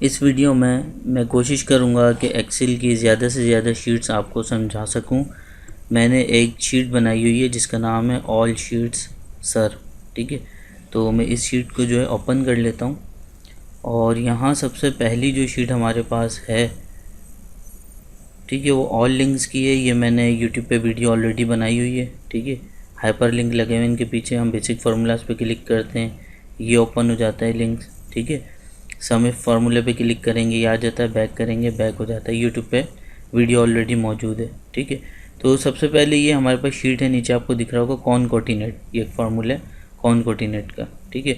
इस वीडियो में मैं कोशिश करूँगा कि एक्सेल की ज़्यादा से ज़्यादा शीट्स आपको समझा सकूँ। मैंने एक शीट बनाई हुई है जिसका नाम है ऑल शीट्स सर। ठीक है, तो मैं इस शीट को जो है ओपन कर लेता हूँ और यहाँ सबसे पहली जो शीट हमारे पास है, ठीक है, वो ऑल लिंक्स की है। ये मैंने यूट्यूब पे वीडियो ऑलरेडी बनाई हुई है। ठीक है, हाइपर लिंक लगे हुए इनके पीछे। हम बेसिक फार्मूलाज पे क्लिक करते हैं, ये ओपन हो जाता है लिंक्स। ठीक है, सम इफ फार्मूले पे क्लिक करेंगे, ये आ जाता है, बैक करेंगे, बैक हो जाता है। यूट्यूब पे वीडियो ऑलरेडी मौजूद है। ठीक है, तो सबसे पहले ये हमारे पास शीट है, नीचे आपको दिख रहा होगा कॉनकोर्डिनेट, ये एक फार्मूला है कॉनकोर्डिनेट का। ठीक है,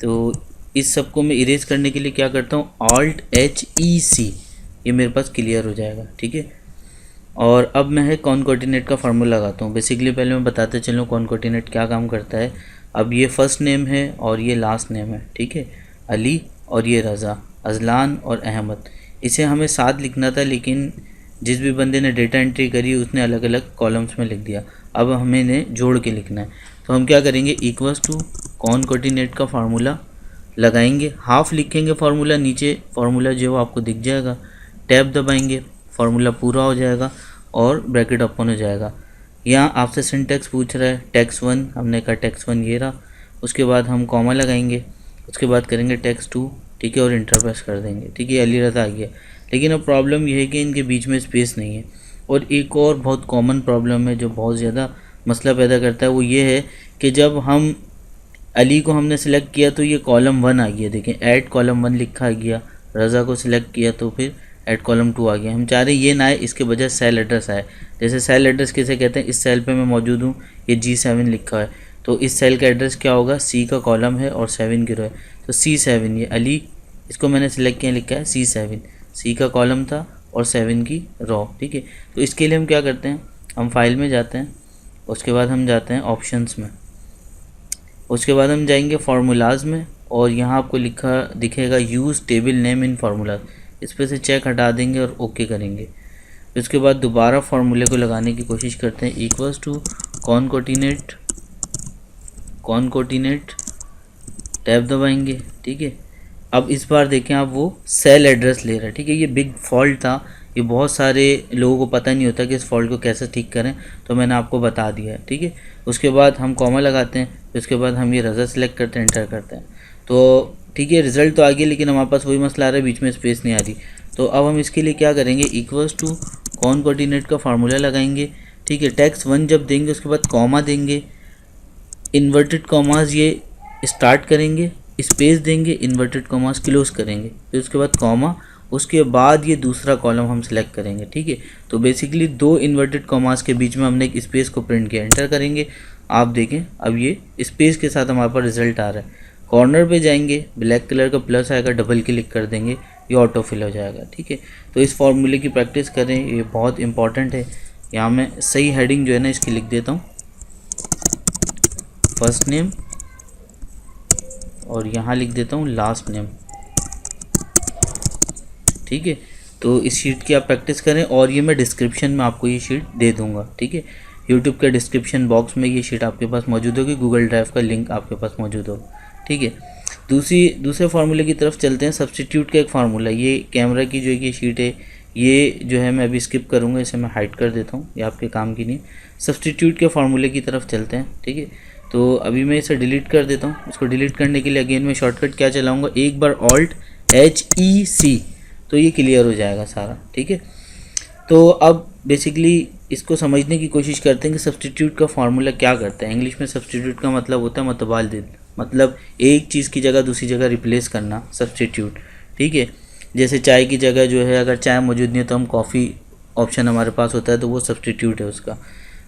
तो इस सब को मैं इरेज करने के लिए क्या करता हूँ, Alt+H+E+C, ये मेरे पास क्लियर हो जाएगा। ठीक है, और अब मैं है कॉनकोर्डिनेट का फार्मूला लगाता हूँ। बेसिकली पहले मैं बताते चलूँ कॉनकोर्डिनेट क्या काम करता है। अब ये फर्स्ट नेम है और ये लास्ट नेम है। ठीक है, अली और ये रज़ा, अजलान और अहमद। इसे हमें साथ लिखना था, लेकिन जिस भी बंदे ने डेटा एंट्री करी उसने अलग अलग कॉलम्स में लिख दिया। अब हमें इन्हें जोड़ के लिखना है, तो हम क्या करेंगे, इक्वल्स टू कॉनकोर्डिनेट का फार्मूला लगाएंगे, हाफ लिखेंगे फार्मूला, नीचे फार्मूला जो आपको दिख जाएगा, टैब दबाएंगे, फार्मूला पूरा हो जाएगा और ब्रैकेट ओपन हो जाएगा। यहाँ आपसे सिंटैक्स पूछ रहा है, टैक्स 1, हमने कहा टैक्स 1 ये रहा। उसके बाद हम कॉमा लगाएंगे, उसके बाद करेंगे टैक्स 2। ठीक है, और इंटर प्रेस कर देंगे। ठीक है, अली रज़ा आ गया। लेकिन अब प्रॉब्लम यह है कि इनके बीच में स्पेस नहीं है। और एक और बहुत कॉमन प्रॉब्लम है जो बहुत ज़्यादा मसला पैदा करता है, वो ये है कि जब हम अली को हमने सेलेक्ट किया तो ये कॉलम 1 आ गया। देखें, ऐड कॉलम 1 लिखा आ गया। रज़ा को सिलेक्ट किया तो फिर ऐड कॉलम 2 आ गया। हम चाह रहे ये ना आए, इसके बजाय सेल एड्रेस आए। जैसे सेल एड्रेस किसे कहते हैं, इस सेल पे मैं मौजूद हूँ, ये G7 लिखा है, तो इस सेल का एड्रेस क्या होगा, C का कॉलम है और 7 की रो है, तो C7। ये अली, इसको मैंने सिलेक्ट किया, लिखा है C7, C का कॉलम था और 7 की रो। ठीक है, तो इसके लिए हम क्या करते हैं, हम फाइल में जाते हैं, उसके बाद हम जाते हैं ऑप्शंस में, उसके बाद हम जाएंगे फार्मूलाज में, और यहाँ आपको लिखा दिखेगा use table name in formulas. इस पर से चेक हटा देंगे और ओके करेंगे। उसके बाद दोबारा फार्मूले को लगाने की कोशिश करते हैं, इक्वल्स टू कॉनकोर्डिनेट, टैब दबाएंगे। ठीक है, अब इस बार देखें आप, वो सेल एड्रेस ले रहा है। ठीक है, ये बिग फॉल्ट था, ये बहुत सारे लोगों को पता नहीं होता कि इस फॉल्ट को कैसे ठीक करें, तो मैंने आपको बता दिया है। ठीक है, उसके बाद हम कॉमा लगाते हैं, उसके बाद हम ये रज़ा सेलेक्ट करते हैं, एंटर करते हैं। तो ठीक है, रिज़ल्ट तो आ गया, लेकिन हमारे पास वही मसला आ रहा है, बीच में स्पेस नहीं आ रही। तो अब हम इसके लिए क्या करेंगे, इक्वल्स टू कॉनकोर्डिनेट का फार्मूला लगाएंगे। ठीक है, टैक्स 1 जब देंगे उसके बाद कॉमा देंगे, इन्वर्टेड कॉमास ये स्टार्ट करेंगे, स्पेस देंगे, इन्वर्टेड कॉमास क्लोज करेंगे, फिर उसके बाद कॉमा, उसके बाद ये दूसरा कॉलम हम सेलेक्ट करेंगे। ठीक है, तो बेसिकली 2 इन्वर्टेड कॉमास के बीच में हमने एक स्पेस को प्रिंट किया, एंटर करेंगे। आप देखें, अब ये स्पेस के साथ हमारे पास रिजल्ट आ रहा है। कॉर्नर पे जाएंगे, ब्लैक कलर का प्लस आएगा, डबल क्लिक कर देंगे, ये ऑटो फिल हो जाएगा। ठीक है, तो इस फॉर्मूले की प्रैक्टिस करें, ये बहुत इंपॉर्टेंट है। यहाँ मैं सही हेडिंग जो है ना इसकी लिख देता हूँ, फर्स्ट नेम, और यहाँ लिख देता हूँ लास्ट नेम। ठीक है, तो इस शीट की आप प्रैक्टिस करें, और ये मैं डिस्क्रिप्शन में आपको ये शीट दे दूँगा। ठीक है, यूट्यूब के डिस्क्रिप्शन बॉक्स में ये शीट आपके पास मौजूद होगी, गूगल ड्राइव का लिंक आपके पास मौजूद होगा। ठीक है, दूसरे फार्मूले की तरफ चलते हैं। सब्स्टिट्यूट का एक फार्मूला, ये कैमरा की जो ये शीट है, ये जो है मैं अभी स्किप करूँगा, इसे मैं हाइड कर देता हूँ, ये आपके काम की नहीं। सब्स्टिट्यूट के फार्मूले की तरफ चलते हैं। ठीक है, तो अभी मैं इसे डिलीट कर देता हूँ। इसको डिलीट करने के लिए अगेन मैं शॉर्टकट क्या चलाऊँगा, एक बार Alt+H+E+C, तो ये क्लियर हो जाएगा सारा। ठीक है, तो अब बेसिकली इसको समझने की कोशिश करते हैं कि सब्स्टिट्यूट का फार्मूला क्या करता है। इंग्लिश में सब्स्टिट्यूट का मतलब होता है मुतबादिल, मतलब एक चीज़ की जगह दूसरी जगह रिप्लेस करना, सब्स्टिट्यूट। ठीक है, जैसे चाय की जगह जो है, अगर चाय मौजूद नहीं है तो हम कॉफ़ी ऑप्शन हमारे पास होता है, तो वो सब्स्टिट्यूट है उसका।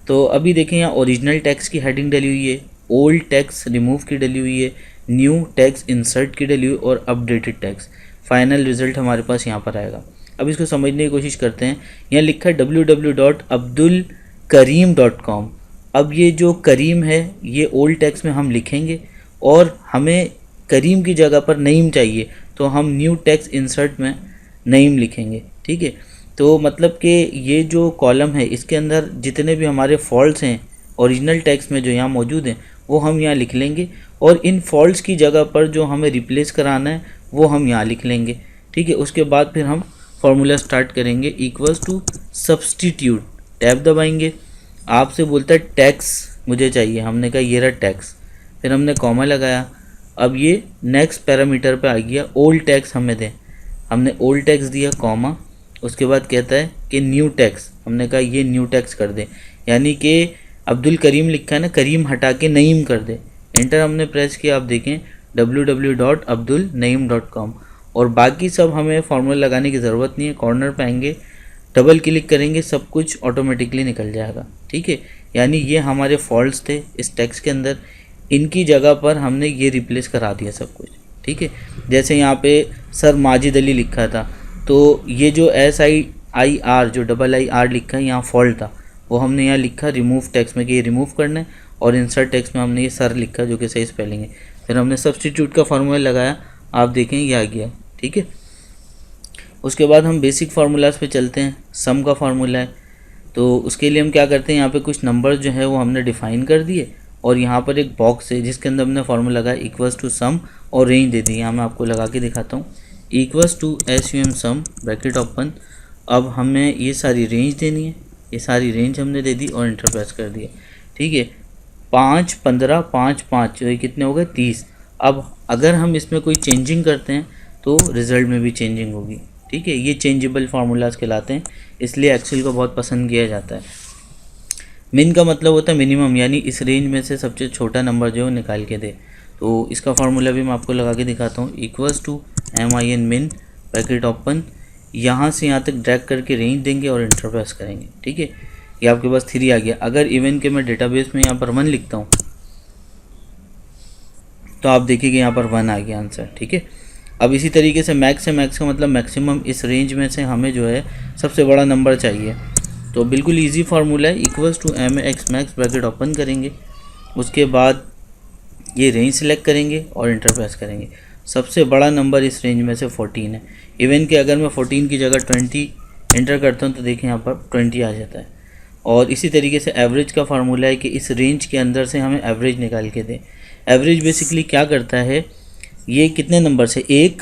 तो अभी देखें, यहाँ ओरिजिनल टेक्स्ट की हेडिंग डली हुई है, ओल्ड टेक्स्ट रिमूव की डली हुई है, न्यू टेक्स्ट इंसर्ट की डली हुई और अपडेटेड टेक्स्ट। फाइनल रिजल्ट हमारे पास यहाँ पर आएगा। अब इसको समझने की कोशिश करते हैं। यहाँ लिखा है www.abdulkareem.com। अब ये जो करीम है ये ओल्ड टेक्स्ट में हम लिखेंगे, और हमें करीम की जगह पर नईम चाहिए, तो हम न्यू टेक्स्ट इंसर्ट में नईम लिखेंगे। ठीक है, तो मतलब कि ये जो कॉलम है इसके अंदर जितने भी हमारे फॉल्ट्स हैं ओरिजिनल टेक्स्ट में जो यहाँ मौजूद हैं वो हम यहाँ लिख लेंगे, और इन फॉल्ट्स की जगह पर जो हमें रिप्लेस कराना है वो हम यहाँ लिख लेंगे। ठीक है। उसके बाद फिर हम फार्मूला स्टार्ट करेंगे, इक्वल्स टू सब्सटीट्यूट, टैब दबाएंगे, आपसे बोलता है टैक्स मुझे चाहिए, हमने कहा ये रहा टैक्स, फिर हमने कॉमा लगाया। अब ये नेक्स्ट पैरामीटर पे आ गया, ओल्ड टैक्स हमें दें, हमने ओल्ड टैक्स दिया कॉमा, उसके बाद कहता है कि न्यू टैक्स, हमने कहा ये न्यू टैक्स कर दे, यानी कि अब्दुल करीम लिखा है ना, करीम हटा के नईम कर दे। एंटर हमने प्रेस किया, आप देखें www.abdulnaeem.com, और बाकी सब हमें फॉर्मूला लगाने की ज़रूरत नहीं है। कॉर्नर पे आएंगे, डबल क्लिक करेंगे, सब कुछ ऑटोमेटिकली निकल जाएगा, ठीक है। यानी ये हमारे फॉल्ट्स थे इस टेक्स्ट के अंदर, इनकी जगह पर हमने ये रिप्लेस करा दिया सब कुछ, ठीक है। जैसे यहाँ पे सर माजिद अली लिखा था, तो ये जो SIIR जो IIR लिखा है यहाँ फॉल्ट था, वो हमने यहाँ लिखा रिमूव टेक्स्ट में कि ये रिमूव करना है, और इंसर्ट टेक्स्ट में हमने ये सर लिखा जो कि सही स्पेलिंग है। फिर हमने सब्स्टिट्यूट का फार्मूला लगाया, आप देखें ये आ गया, ठीक है। उसके बाद हम बेसिक फार्मूलाज पे चलते हैं। सम का फार्मूला है, तो उसके लिए हम क्या करते हैं, यहाँ पे कुछ नंबर जो है वो हमने डिफ़ाइन कर दिए, और यहाँ पर एक बॉक्स है जिसके अंदर हमने फार्मूला लगाया इक्वल्स टू सम, और रेंज दे दी। यहाँ मैं आपको लगा के दिखाता हूँ, equals to SUM sum bracket open. अब हमें ये सारी रेंज देनी है, ये सारी रेंज हमने दे दी और इंटर प्रेस कर दिया, ठीक है। 5 15 5 5 ये कितने हो गए 30। अब अगर हम इसमें कोई चेंजिंग करते हैं तो रिज़ल्ट में भी चेंजिंग होगी, ठीक है। ये चेंजेबल फार्मूलाज कहलाते हैं, इसलिए एक्सेल को बहुत पसंद किया जाता है। मिन का मतलब होता है मिनिमम, यानी इस रेंज में से सबसे छोटा नंबर जो है वो निकाल के दे। तो इसका फार्मूला भी मैं आपको लगा के दिखाता हूँ, इक्वल्स टू MIN मिन ब्रैकेट ओपन, यहाँ से यहाँ तक ड्रैग करके रेंज देंगे और इंटर प्रेस करेंगे, ठीक है। ये आपके पास 3 आ गया। अगर इवन के मैं डेटाबेस में यहाँ पर 1 लिखता हूँ तो आप देखिए कि यहाँ पर 1 आ गया आंसर, ठीक है। अब इसी तरीके से मैक्स का मतलब मैक्सिमम, इस रेंज में से हमें जो है सबसे बड़ा नंबर चाहिए। तो बिल्कुल इजी फार्मूला है, equals to MX max bracket open करेंगे, उसके बाद ये रेंज सेलेक्ट करेंगे और इंटर प्रेस करेंगे। सबसे बड़ा नंबर इस रेंज में से 14 है। इवन कि अगर मैं 14 की जगह 20 इंटर करता हूँ तो देखिए यहाँ पर 20 आ जाता है। और इसी तरीके से एवरेज का फार्मूला है कि इस रेंज के अंदर से हमें एवरेज निकाल के दें। एवरेज बेसिकली क्या करता है, ये कितने नंबर से 1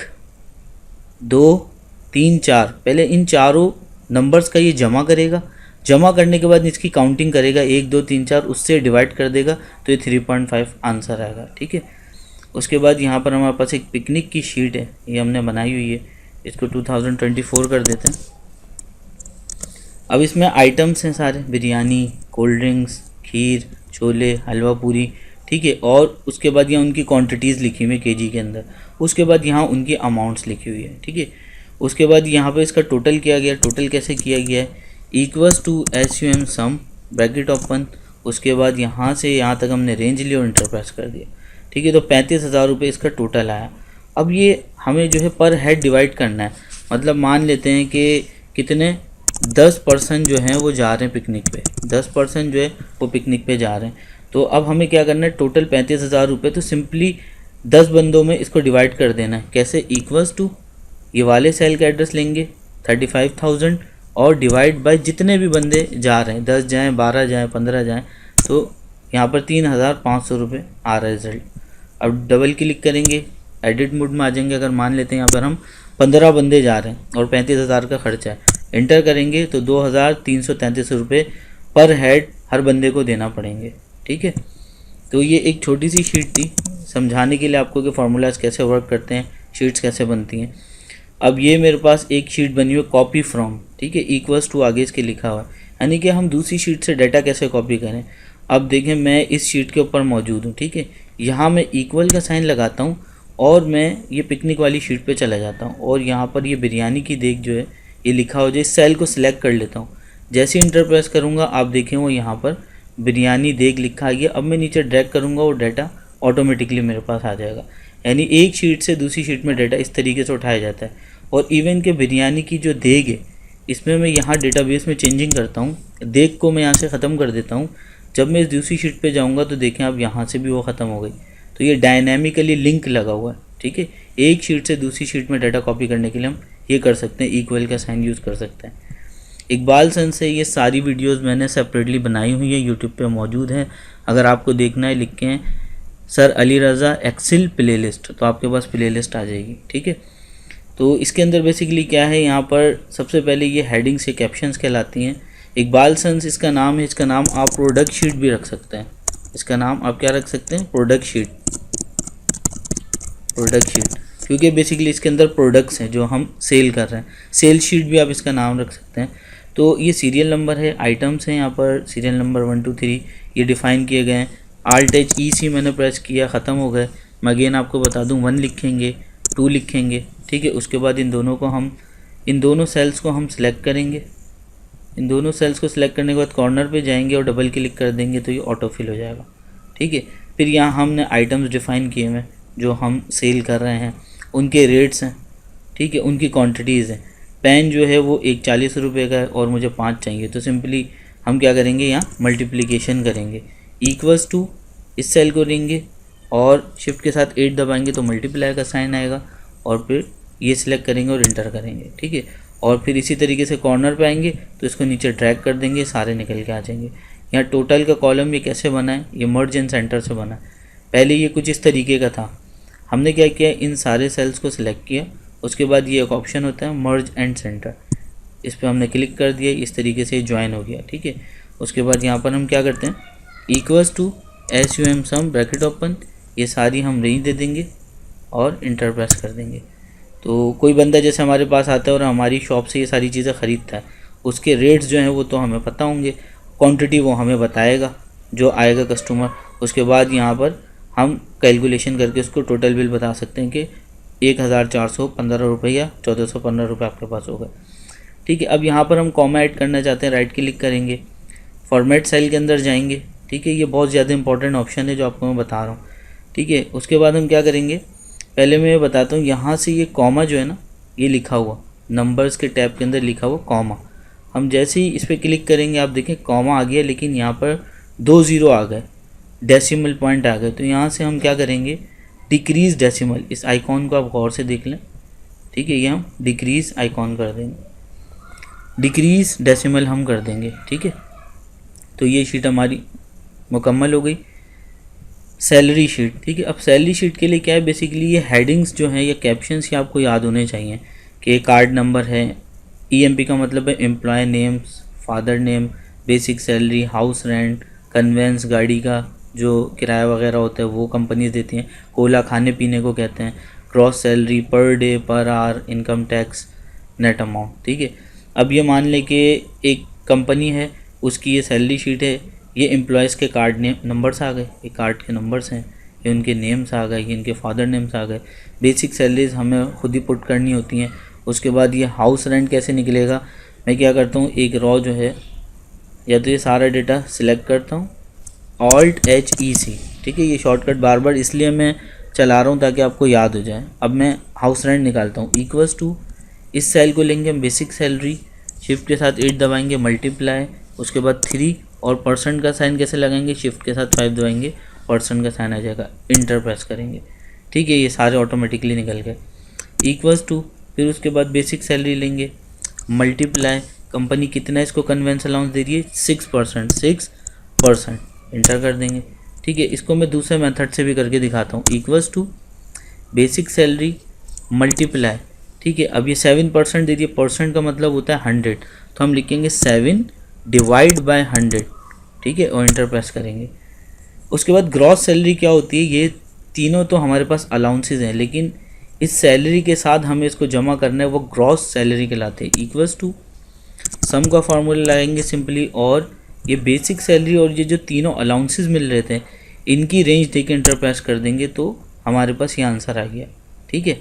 2 3 4, पहले इन चारों नंबर्स का ये जमा करेगा, जमा करने के बाद इसकी काउंटिंग करेगा 1 2 3 4, उससे डिवाइड कर देगा तो ये 3.5 आंसर आएगा, ठीक है। उसके बाद यहाँ पर हमारे पास एक पिकनिक की शीट है, ये हमने बनाई हुई है, इसको 2024 कर देते हैं। अब इसमें आइटम्स हैं सारे, बिरयानी, कोल्ड ड्रिंक्स, खीर, छोले, हलवा पूरी, ठीक है। और उसके बाद यहाँ उनकी क्वांटिटीज़ लिखी हुई है केजी के अंदर, उसके बाद यहाँ उनकी अमाउंट्स लिखी हुई है, ठीक है। उसके बाद यहाँ पे इसका टोटल किया गया, टोटल कैसे किया गया है, equals to SUM sum bracket open, उसके बाद यहाँ से यहाँ तक हमने रेंज ली और इंटर प्रेस कर दिया, ठीक है। तो 35,000 रुपये इसका टोटल आया। अब ये हमें जो है पर हेड डिवाइड करना है, मतलब मान लेते हैं कि कितने 10% जो हैं वो जा रहे हैं पिकनिक पे, 10% जो है वो पिकनिक पे जा रहे हैं। तो अब हमें क्या करना है, टोटल 35,000 रुपये, तो सिंपली 10 बंदों में इसको डिवाइड कर देना है। कैसे, इक्वल्स टू ये वाले सेल का एड्रेस लेंगे 35,000 और डिवाइड बाय जितने भी बंदे जा रहे हैं, 10 जाएँ 12 जाएँ 15 जाएँ, तो यहाँ पर 3,500 रुपये आ रहा है रिज़ल्ट। अब डबल क्लिक करेंगे, एडिट मोड में आ जाएंगे। अगर मान लेते हैं यहाँ पर हम 15 बंदे जा रहे हैं और 35,000 का खर्चा है, इंटर करेंगे तो 2,333 रुपये पर हेड हर बंदे को देना पड़ेंगे, ठीक है। तो ये एक छोटी सी शीट थी समझाने के लिए आपको कि फार्मूलाज कैसे वर्क करते हैं, शीट्स कैसे बनती हैं। अब ये मेरे पास एक शीट बनी हुई कॉपी फ्रॉम, ठीक है, इक्वल्स टू आगे इसके लिखा हुआ है, यानी कि हम दूसरी शीट से डाटा कैसे कॉपी करें। अब देखें मैं इस शीट के ऊपर मौजूद हूँ, ठीक है। यहाँ मैं इक्वल का साइन लगाता हूँ और मैं ये पिकनिक वाली शीट पे चला जाता हूँ और यहाँ पर ये बिरयानी की देग जो है ये लिखा हो जाए, इस सेल को सिलेक्ट कर लेता हूँ। जैसे इंटर प्रेस करूँगा आप देखें वो यहाँ पर बिरयानी देग लिखा है। अब मैं नीचे ड्रैग करूँगा वो डाटा ऑटोमेटिकली मेरे पास आ जाएगा, यानी एक शीट से दूसरी शीट में डाटा इस तरीके से उठाया जाता है। और इवन के बिरयानी की जो देग है इसमें मैं यहाँ डेटाबेस में चेंजिंग करता हूँ, देग को मैं यहाँ से ख़त्म कर देता हूँ। जब मैं इस दूसरी शीट पे जाऊँगा तो देखें अब यहाँ से भी वो ख़त्म हो गई। तो ये डायनामिकली लिंक लगा हुआ है, ठीक है। एक शीट से दूसरी शीट में डाटा कॉपी करने के लिए हम ये कर सकते हैं, इक्वल का साइन यूज़ कर सकते हैं। इकबाल सन से ये सारी वीडियोस मैंने सेपरेटली बनाई हुई है, यूट्यूब पे मौजूद है। अगर आपको देखना है लिख के हैं sir Ali Raza Excel playlist, तो आपके पास प्लेलिस्ट आ जाएगी, ठीक है। तो इसके अंदर बेसिकली क्या है, यहाँ पर सबसे पहले ये हेडिंग्स या कैप्शंस कहलाती हैं। इकबाल सन्स इसका नाम है, इसका नाम आप प्रोडक्ट शीट भी रख सकते हैं। इसका नाम आप क्या रख सकते हैं, प्रोडक्ट शीट, प्रोडक्ट शीट, क्योंकि बेसिकली इसके अंदर प्रोडक्ट्स हैं जो हम सेल कर रहे हैं। सेल शीट भी आप इसका नाम रख सकते हैं। तो ये सीरियल नंबर है, आइटम्स हैं यहाँ पर सीरियल नंबर 1 2 3 ये डिफ़ाइन किए गए हैं। आल्ट एच ई सी मैंने प्रेस किया, ख़त्म हो गए। मैं अगेन आपको बता दूँ 1 लिखेंगे, 2 लिखेंगे, ठीक है। उसके बाद इन दोनों सेल्स को हम सिलेक्ट करेंगे। इन दोनों सेल्स को सिलेक्ट करने के बाद कॉर्नर पे जाएंगे और डबल क्लिक कर देंगे तो ये ऑटो फिल हो जाएगा, ठीक है। फिर यहाँ हमने आइटम्स डिफ़ाइन किए हुए जो हम सेल कर रहे हैं, उनके रेट्स हैं, ठीक है, उनकी क्वांटिटीज़ हैं। पेन जो है वो एक 40 रुपये का है और मुझे 5 चाहिए, तो सिंपली हम क्या करेंगे, यहाँ मल्टीप्लिकेशन करेंगे, इक्वल्स टू इस सेल को लेंगे और शिफ्ट के साथ 8 दबाएंगे तो मल्टीप्लाई का साइन आएगा और फिर ये सिलेक्ट करेंगे और इंटर करेंगे, ठीक है। और फिर इसी तरीके से कॉर्नर पे आएंगे तो इसको नीचे ड्रैग कर देंगे, सारे निकल के आ जाएंगे। यहाँ टोटल का कॉलम ये कैसे बना है, ये मर्ज एंड सेंटर से बना है। पहले ये कुछ इस तरीके का था, हमने क्या किया, इन सारे सेल्स को सिलेक्ट किया, उसके बाद ये एक ऑप्शन होता है मर्ज एंड सेंटर, इस पर हमने क्लिक कर दिया, इस तरीके से ज्वाइन हो गया, ठीक है। उसके बाद यहाँ पर हम क्या करते हैं, equals to SUM sum bracket open, ये सारी हम रेंज दे देंगे और इंटर प्रेस कर देंगे। तो कोई बंदा जैसे हमारे पास आता है और हमारी शॉप से ये सारी चीज़ें ख़रीदता है, उसके रेट्स जो हैं वो तो हमें पता होंगे, क्वांटिटी वो हमें बताएगा जो आएगा कस्टमर। उसके बाद यहाँ पर हम कैलकुलेशन करके उसको टोटल बिल बता सकते हैं कि 1415 रुपये या 1415 रुपये आपके पास होगा, ठीक है। अब यहाँ पर हम कॉमा ऐड करना चाहते हैं, राइट क्लिक करेंगे, फॉर्मेट सेल के अंदर जाएंगे, ठीक है। ये बहुत ज़्यादा इंपॉर्टेंट ऑप्शन है जो आपको मैं बता रहा हूँ, ठीक है। उसके बाद हम क्या करेंगे, पहले मैं बताता हूँ, यहाँ से ये कॉमा जो है ना, ये लिखा हुआ नंबर्स के टैब के अंदर लिखा हुआ कॉमा, हम जैसे ही इस पर क्लिक करेंगे आप देखें कॉमा आ गया, लेकिन यहाँ पर 2 ज़ीरो आ गए, डेसिमल पॉइंट आ गए। तो यहाँ से हम क्या करेंगे, डिक्रीज़ डेसिमल, इस आइकॉन को आप गौर से देख लें, ठीक है। ये हम डिक्रीज़ आइकॉन कर देंगे, डिक्रीज़ डेसिमल हम कर देंगे, ठीक है। तो ये शीट हमारी मुकम्मल हो गई, सैलरी शीट, ठीक है। अब सैलरी शीट के लिए क्या है, बेसिकली ये हेडिंग्स जो हैं या कैप्शंस ये आपको याद होने चाहिए कि कार्ड नंबर है, EMP का मतलब है employ names, father name, basic salary, house rent, conveyance, गाड़ी का जो किराया वगैरह होता है वो कंपनीज देती हैं, कोला खाने पीने को कहते हैं, cross salary, per day, per hour, income tax, net amount, ठीक है। अब ये मान लें कि एक कंपनी है, उसकी ये सैलरी शीट है, ये एम्प्लॉयज़ के कार्ड नेम नंबर्स आ गए, ये कार्ड के नंबर्स हैं, ये उनके नेम्स आ गए, ये इनके फादर नेम्स आ गए। बेसिक सैलरीज हमें खुद ही पुट करनी होती हैं। उसके बाद ये हाउस रेंट कैसे निकलेगा, मैं क्या करता हूँ, एक रॉ जो है, या तो ये सारा डेटा सिलेक्ट करता हूँ, Alt H E C, ठीक है। ये शॉर्टकट बार बार इसलिए मैं चला रहा हूँ ताकि आपको याद हो जाए। अब मैं हाउस रेंट निकालता हूँ, इक्वल्स टू इस सेल को लेंगे हम बेसिक सैलरी, शिफ्ट के साथ 8 दबाएंगे, मल्टीप्लाई, उसके बाद 3 और परसेंट का साइन कैसे लगाएंगे, शिफ्ट के साथ 5 दबाएंगे, परसेंट का साइन आ जाएगा, इंटर प्रेस करेंगे, ठीक है। ये सारे ऑटोमेटिकली निकल गए, इक्वल्स टू, फिर उसके बाद बेसिक सैलरी लेंगे, मल्टीप्लाई, कंपनी कितना इसको कन्वेंस अलाउंस दे रही है, 6%, इंटर कर देंगे, ठीक है। इसको मैं दूसरे मेथड से भी करके दिखाता हूँ, equals to basic salary multiply, ठीक है। अब ये 7% दे रही है, परसेंट का मतलब होता है 100, तो हम लिखेंगे 7 डिवाइड बाय 100, ठीक है, और इंटर प्रेस करेंगे। उसके बाद ग्रॉस सैलरी क्या होती है, ये तीनों तो हमारे पास अलाउंसेस हैं, लेकिन इस सैलरी के साथ हमें इसको जमा करना है, वो ग्रॉस सैलरी कहलाते हैं। इक्वल्स टू सम का फार्मूला लगाएंगे सिंपली, और ये बेसिक सैलरी और ये जो तीनों अलाउंसेस मिल रहे थे इनकी रेंज देके इंटर प्रेस कर देंगे तो हमारे पास ये आंसर आ गया, ठीक है।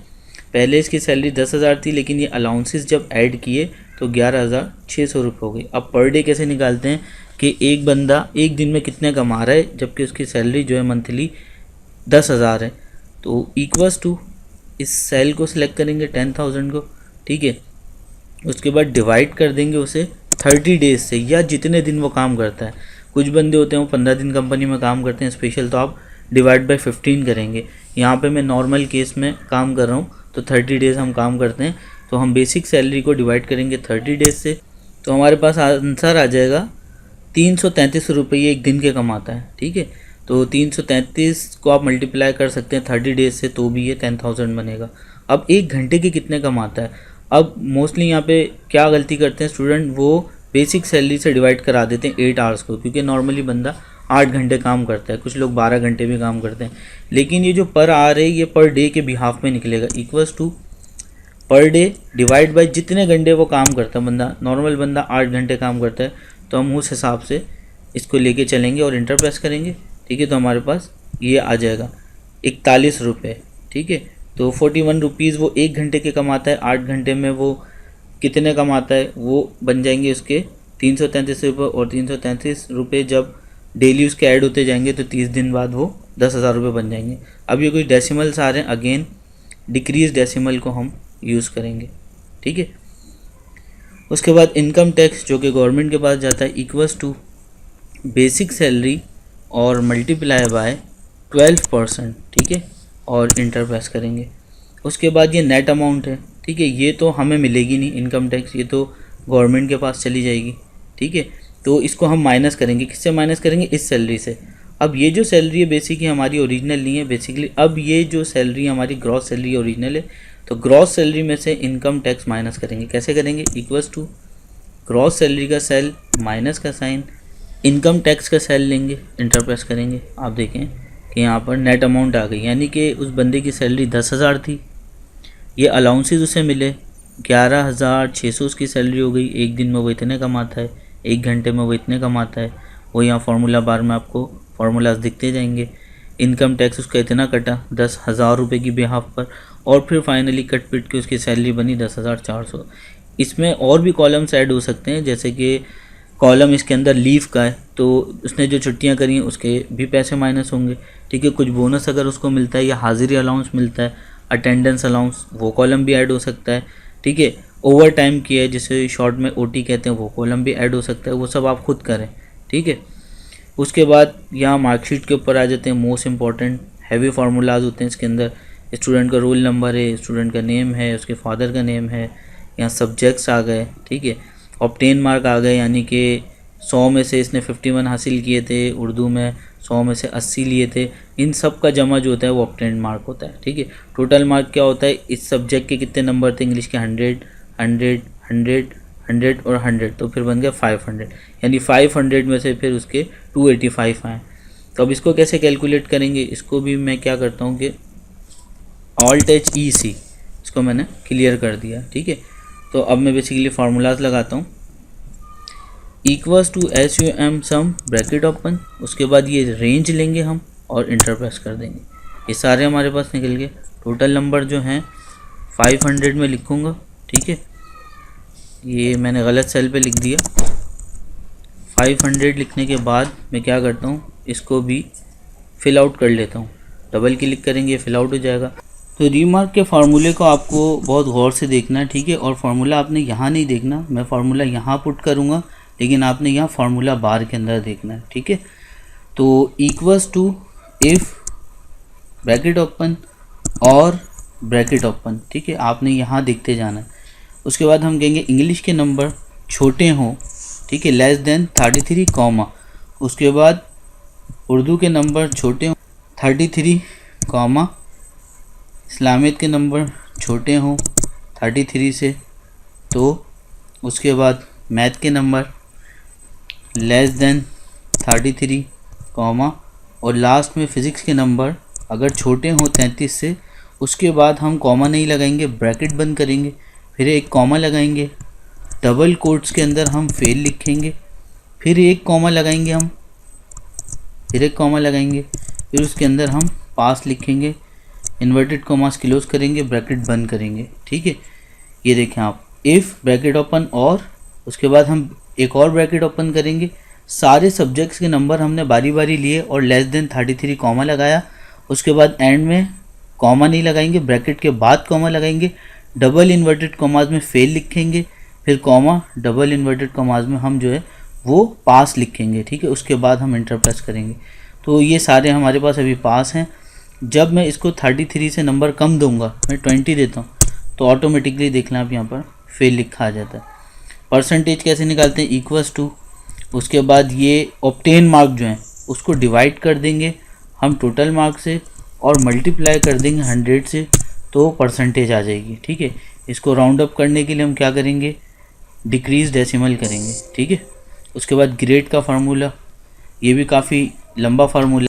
पहले इसकी सैलरी 10,000 थी, लेकिन ये अलाउंसेस जब ऐड किए तो 11,600 रुपये हो गई। अब पर डे कैसे निकालते हैं कि एक बंदा एक दिन में कितने कमा रहा है, जबकि उसकी सैलरी जो है मंथली 10,000 है। तो इक्वल्स टू इस सेल को सिलेक्ट करेंगे 10,000 को, ठीक है। उसके बाद डिवाइड कर देंगे उसे 30 डेज से, या जितने दिन वो काम करता है। कुछ बंदे होते हैं वो 15 दिन कंपनी में काम करते हैं स्पेशल, तो आप डिवाइड बाय 15 करेंगे। यहाँ पे मैं नॉर्मल केस में काम कर रहा हूँ तो 30 डेज़ हम काम करते हैं, तो हम बेसिक सैलरी को डिवाइड करेंगे 30 डेज से, तो हमारे पास आंसर आ जाएगा 333 रुपये एक दिन के कमाता है, ठीक है। तो 333 को आप मल्टीप्लाई कर सकते हैं 30 डेज से, तो भी ये 10,000 बनेगा। अब 1 घंटे के कितने कमाता है। अब मोस्टली यहाँ पे क्या गलती करते हैं स्टूडेंट, वो बेसिक सैलरी से डिवाइड करा देते हैं 8 आवर्स को, क्योंकि नॉर्मली बंदा 8 घंटे काम करता है, कुछ लोग 12 घंटे भी काम करते हैं। लेकिन ये जो पर आवर है ये पर डे के बिहाफ में निकलेगा, equals to per day divide by जितने घंटे वो काम करता है बंदा। नॉर्मल बंदा 8 घंटे काम करता है, तो हम उस हिसाब से इसको लेके चलेंगे और इंटर प्रेस करेंगे। ठीक है, तो हमारे पास ये आ जाएगा 41 रुपये। ठीक है, तो 41 रुपीज़ वो 1 घंटे के कमाता है, 8 घंटे में वो कितने कमाता है, वो बन जाएंगे उसके 333 रुपये। और 333 रुपये जब डेली उसके ऐड होते जाएंगे तो 30 दिन बाद वो 10,000 रुपये बन जाएंगे। अब ये कुछ डेसिमल्स आ रहे हैं, अगेन डिक्रीज डेसिमल को हम यूज़ करेंगे। ठीक है, उसके बाद इनकम टैक्स जो कि गवर्नमेंट के पास जाता है, इक्वल्स टू बेसिक सैलरी और मल्टीप्लाई बाय 12%। ठीक है, और इंटर प्रेस करेंगे। उसके बाद ये नेट अमाउंट है। ठीक है, ये तो हमें मिलेगी नहीं इनकम टैक्स, ये तो गवर्नमेंट के पास चली जाएगी। ठीक है, तो इसको हम माइनस करेंगे, किससे माइनस करेंगे, इस सैलरी से। अब ये जो सैलरी है बेसिकली हमारी ओरिजिनल नहीं है बेसिकली। अब ये जो सैलरी हमारी ग्रॉस सैलरी ओरिजिनल है, तो ग्रॉस सैलरी में से इनकम टैक्स माइनस करेंगे। कैसे करेंगे, इक्वल्स टू ग्रॉस सैलरी का सेल माइनस का साइन, इनकम टैक्स का सेल लेंगे, इंटर प्रेस करेंगे। आप देखें कि यहाँ पर नेट अमाउंट आ गई, यानी कि उस बंदे की सैलरी 10,000 थी, ये अलाउंसेस उसे मिले 11,600 उसकी सैलरी हो गई। एक दिन में वो इतने कमाता है, 1 घंटे में वो इतने कमाता है। वो यहाँ फार्मूला बार में आपको फार्मूलाज दिखते जाएंगे। इनकम टैक्स उसका इतना कटा 10,000 रुपये की बिहाफ पर, और फिर फाइनली कट पिट के उसकी सैलरी बनी 10,400। इसमें और भी कॉलम्स ऐड हो सकते हैं, जैसे कि कॉलम इसके अंदर लीव का है, तो उसने जो छुट्टियां करी हैं उसके भी पैसे माइनस होंगे। ठीक है, कुछ बोनस अगर उसको मिलता है या हाजिरी अलाउंस मिलता है, अटेंडेंस अलाउंस, वो कॉलम भी ऐड हो सकता है। ठीक है, ओवर टाइम किया है जिसे शॉर्ट में ओटी कहते हैं, वो कॉलम भी ऐड हो सकता है। वो सब आप खुद करें। ठीक है, उसके बाद यहाँ मार्कशीट के ऊपर आ जाते हैं मोस्ट इंपॉर्टेंट हैवी फार्मूलाज होते हैं इसके अंदर। स्टूडेंट का रोल नंबर है, स्टूडेंट का नेम है, उसके फादर का नेम है, यहाँ सब्जेक्ट्स आ गए। ठीक है, ऑब्टेन मार्क आ गए, यानी कि 100 में से इसने 51 हासिल किए थे, उर्दू में 100 में से 80 लिए थे। इन सब का जमा जो होता है वो ऑब्टेन मार्क होता है। ठीक है, टोटल मार्क क्या होता है, इस सब्जेक्ट के कितने नंबर थे, इंग्लिश के 100, 100, 100, 100 और 100, तो फिर बन गया 500। यानी 500 में से फिर उसके 285 आए। तो अब इसको कैसे कैलकुलेट करेंगे, इसको भी मैं क्या करता हूँ कि ऑल्ट एच ई सी, इसको मैंने क्लियर कर दिया। ठीक है, तो अब मैं बेसिकली फार्मूलाज लगाता हूँ, equals to SUM sum bracket open, उसके बाद ये रेंज लेंगे हम और इंटर प्रेस कर देंगे। ये सारे हमारे पास निकल गए। टोटल नंबर जो हैं 500 में लिखूँगा। ठीक है, ये मैंने गलत सेल पे लिख दिया। 500 लिखने के बाद मैं क्या करता हूँ, इसको भी फिल आउट कर लेता हूँ। डबल क्लिक करेंगे, फिल आउट हो जाएगा। तो रीमार्क के फार्मूले को आपको बहुत गौर से देखना है। ठीक है, और फार्मूला आपने यहाँ नहीं देखना, मैं फार्मूला यहाँ पुट करूँगा, लेकिन आपने यहाँ फार्मूला बार के अंदर देखना है। ठीक है, तो equals to if bracket open और ब्रैकेट ओपन। ठीक है, आपने यहाँ देखते जाना है। उसके बाद हम कहेंगे इंग्लिश के नंबर छोटे हों, ठीक है, लेस देन 33 कॉमा। उसके बाद उर्दू के नंबर छोटे हों 33 कॉमा, इस्लामियत के नंबर छोटे हों 33 से, तो उसके बाद मैथ के नंबर लेस देन 33 कॉमा, और लास्ट में फ़िज़िक्स के नंबर अगर छोटे हों 33 से, उसके बाद हम कॉमा नहीं लगाएंगे, ब्रैकेट बंद करेंगे, फिर एक कॉमा लगाएंगे, डबल कोट्स के अंदर हम फेल लिखेंगे, फिर एक कॉमा लगाएंगे हम, फिर एक कॉमा लगाएंगे, फिर उसके अंदर हम पास लिखेंगे, इन्वर्टेड कॉमास क्लोज करेंगे, ब्रैकेट बंद करेंगे। ठीक है, ये देखें आप, इफ़ ब्रैकेट ओपन, और उसके बाद हम एक और ब्रैकेट ओपन करेंगे। सारे सब्जेक्ट्स के नंबर हमने बारी बारी लिए और लेस देन 33 कॉमा लगाया। उसके बाद एंड में कॉमा नहीं लगाएंगे, ब्रैकेट के बाद कॉमा लगाएंगे, डबल इन्वर्टेड कॉमास में फेल लिखेंगे, फिर कॉमा, डबल इन्वर्टेड कॉमास में हम जो है वो पास लिखेंगे। ठीक है, उसके बाद हम इंटर प्रेस करेंगे। तो ये सारे हमारे पास अभी पास हैं। जब मैं इसको 33 से नंबर कम दूंगा, मैं 20 देता हूँ, तो ऑटोमेटिकली देखना आप यहाँ पर फेल लिखा आ जाता है। परसेंटेज कैसे निकालते हैं, इक्वल्स टू, उसके बाद ये ऑब्टेन मार्क जो है उसको डिवाइड कर देंगे हम टोटल मार्क से और मल्टीप्लाई कर देंगे 100 से, तो परसेंटेज आ जाएगी। ठीक है, इसको राउंड अप करने के लिए हम क्या करेंगे, डिक्रीज डेसिमल करेंगे। ठीक है, उसके बाद ग्रेड का फार्मूला, ये भी काफ़ी लंबा फार्मूला।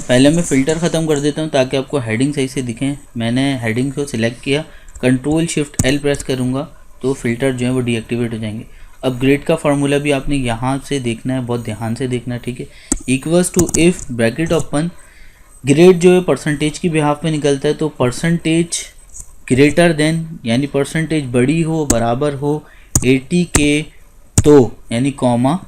पहले मैं फ़िल्टर ख़त्म कर देता हूँ ताकि आपको हेडिंग सही से दिखें। मैंने हेडिंग को सिलेक्ट किया, कंट्रोल शिफ्ट एल प्रेस करूँगा तो फ़िल्टर जो है वो डीएक्टिवेट हो जाएंगे। अब ग्रेड का फार्मूला भी आपने यहाँ से देखना है, बहुत ध्यान से देखना है। ठीक है, equals to if bracket open, grade जो है परसेंटेज की बिहाफ पे निकलता है, तो परसेंटेज ग्रेटर देन यानी परसेंटेज बड़ी हो, बराबर हो 80 के, तो यानी कॉमा,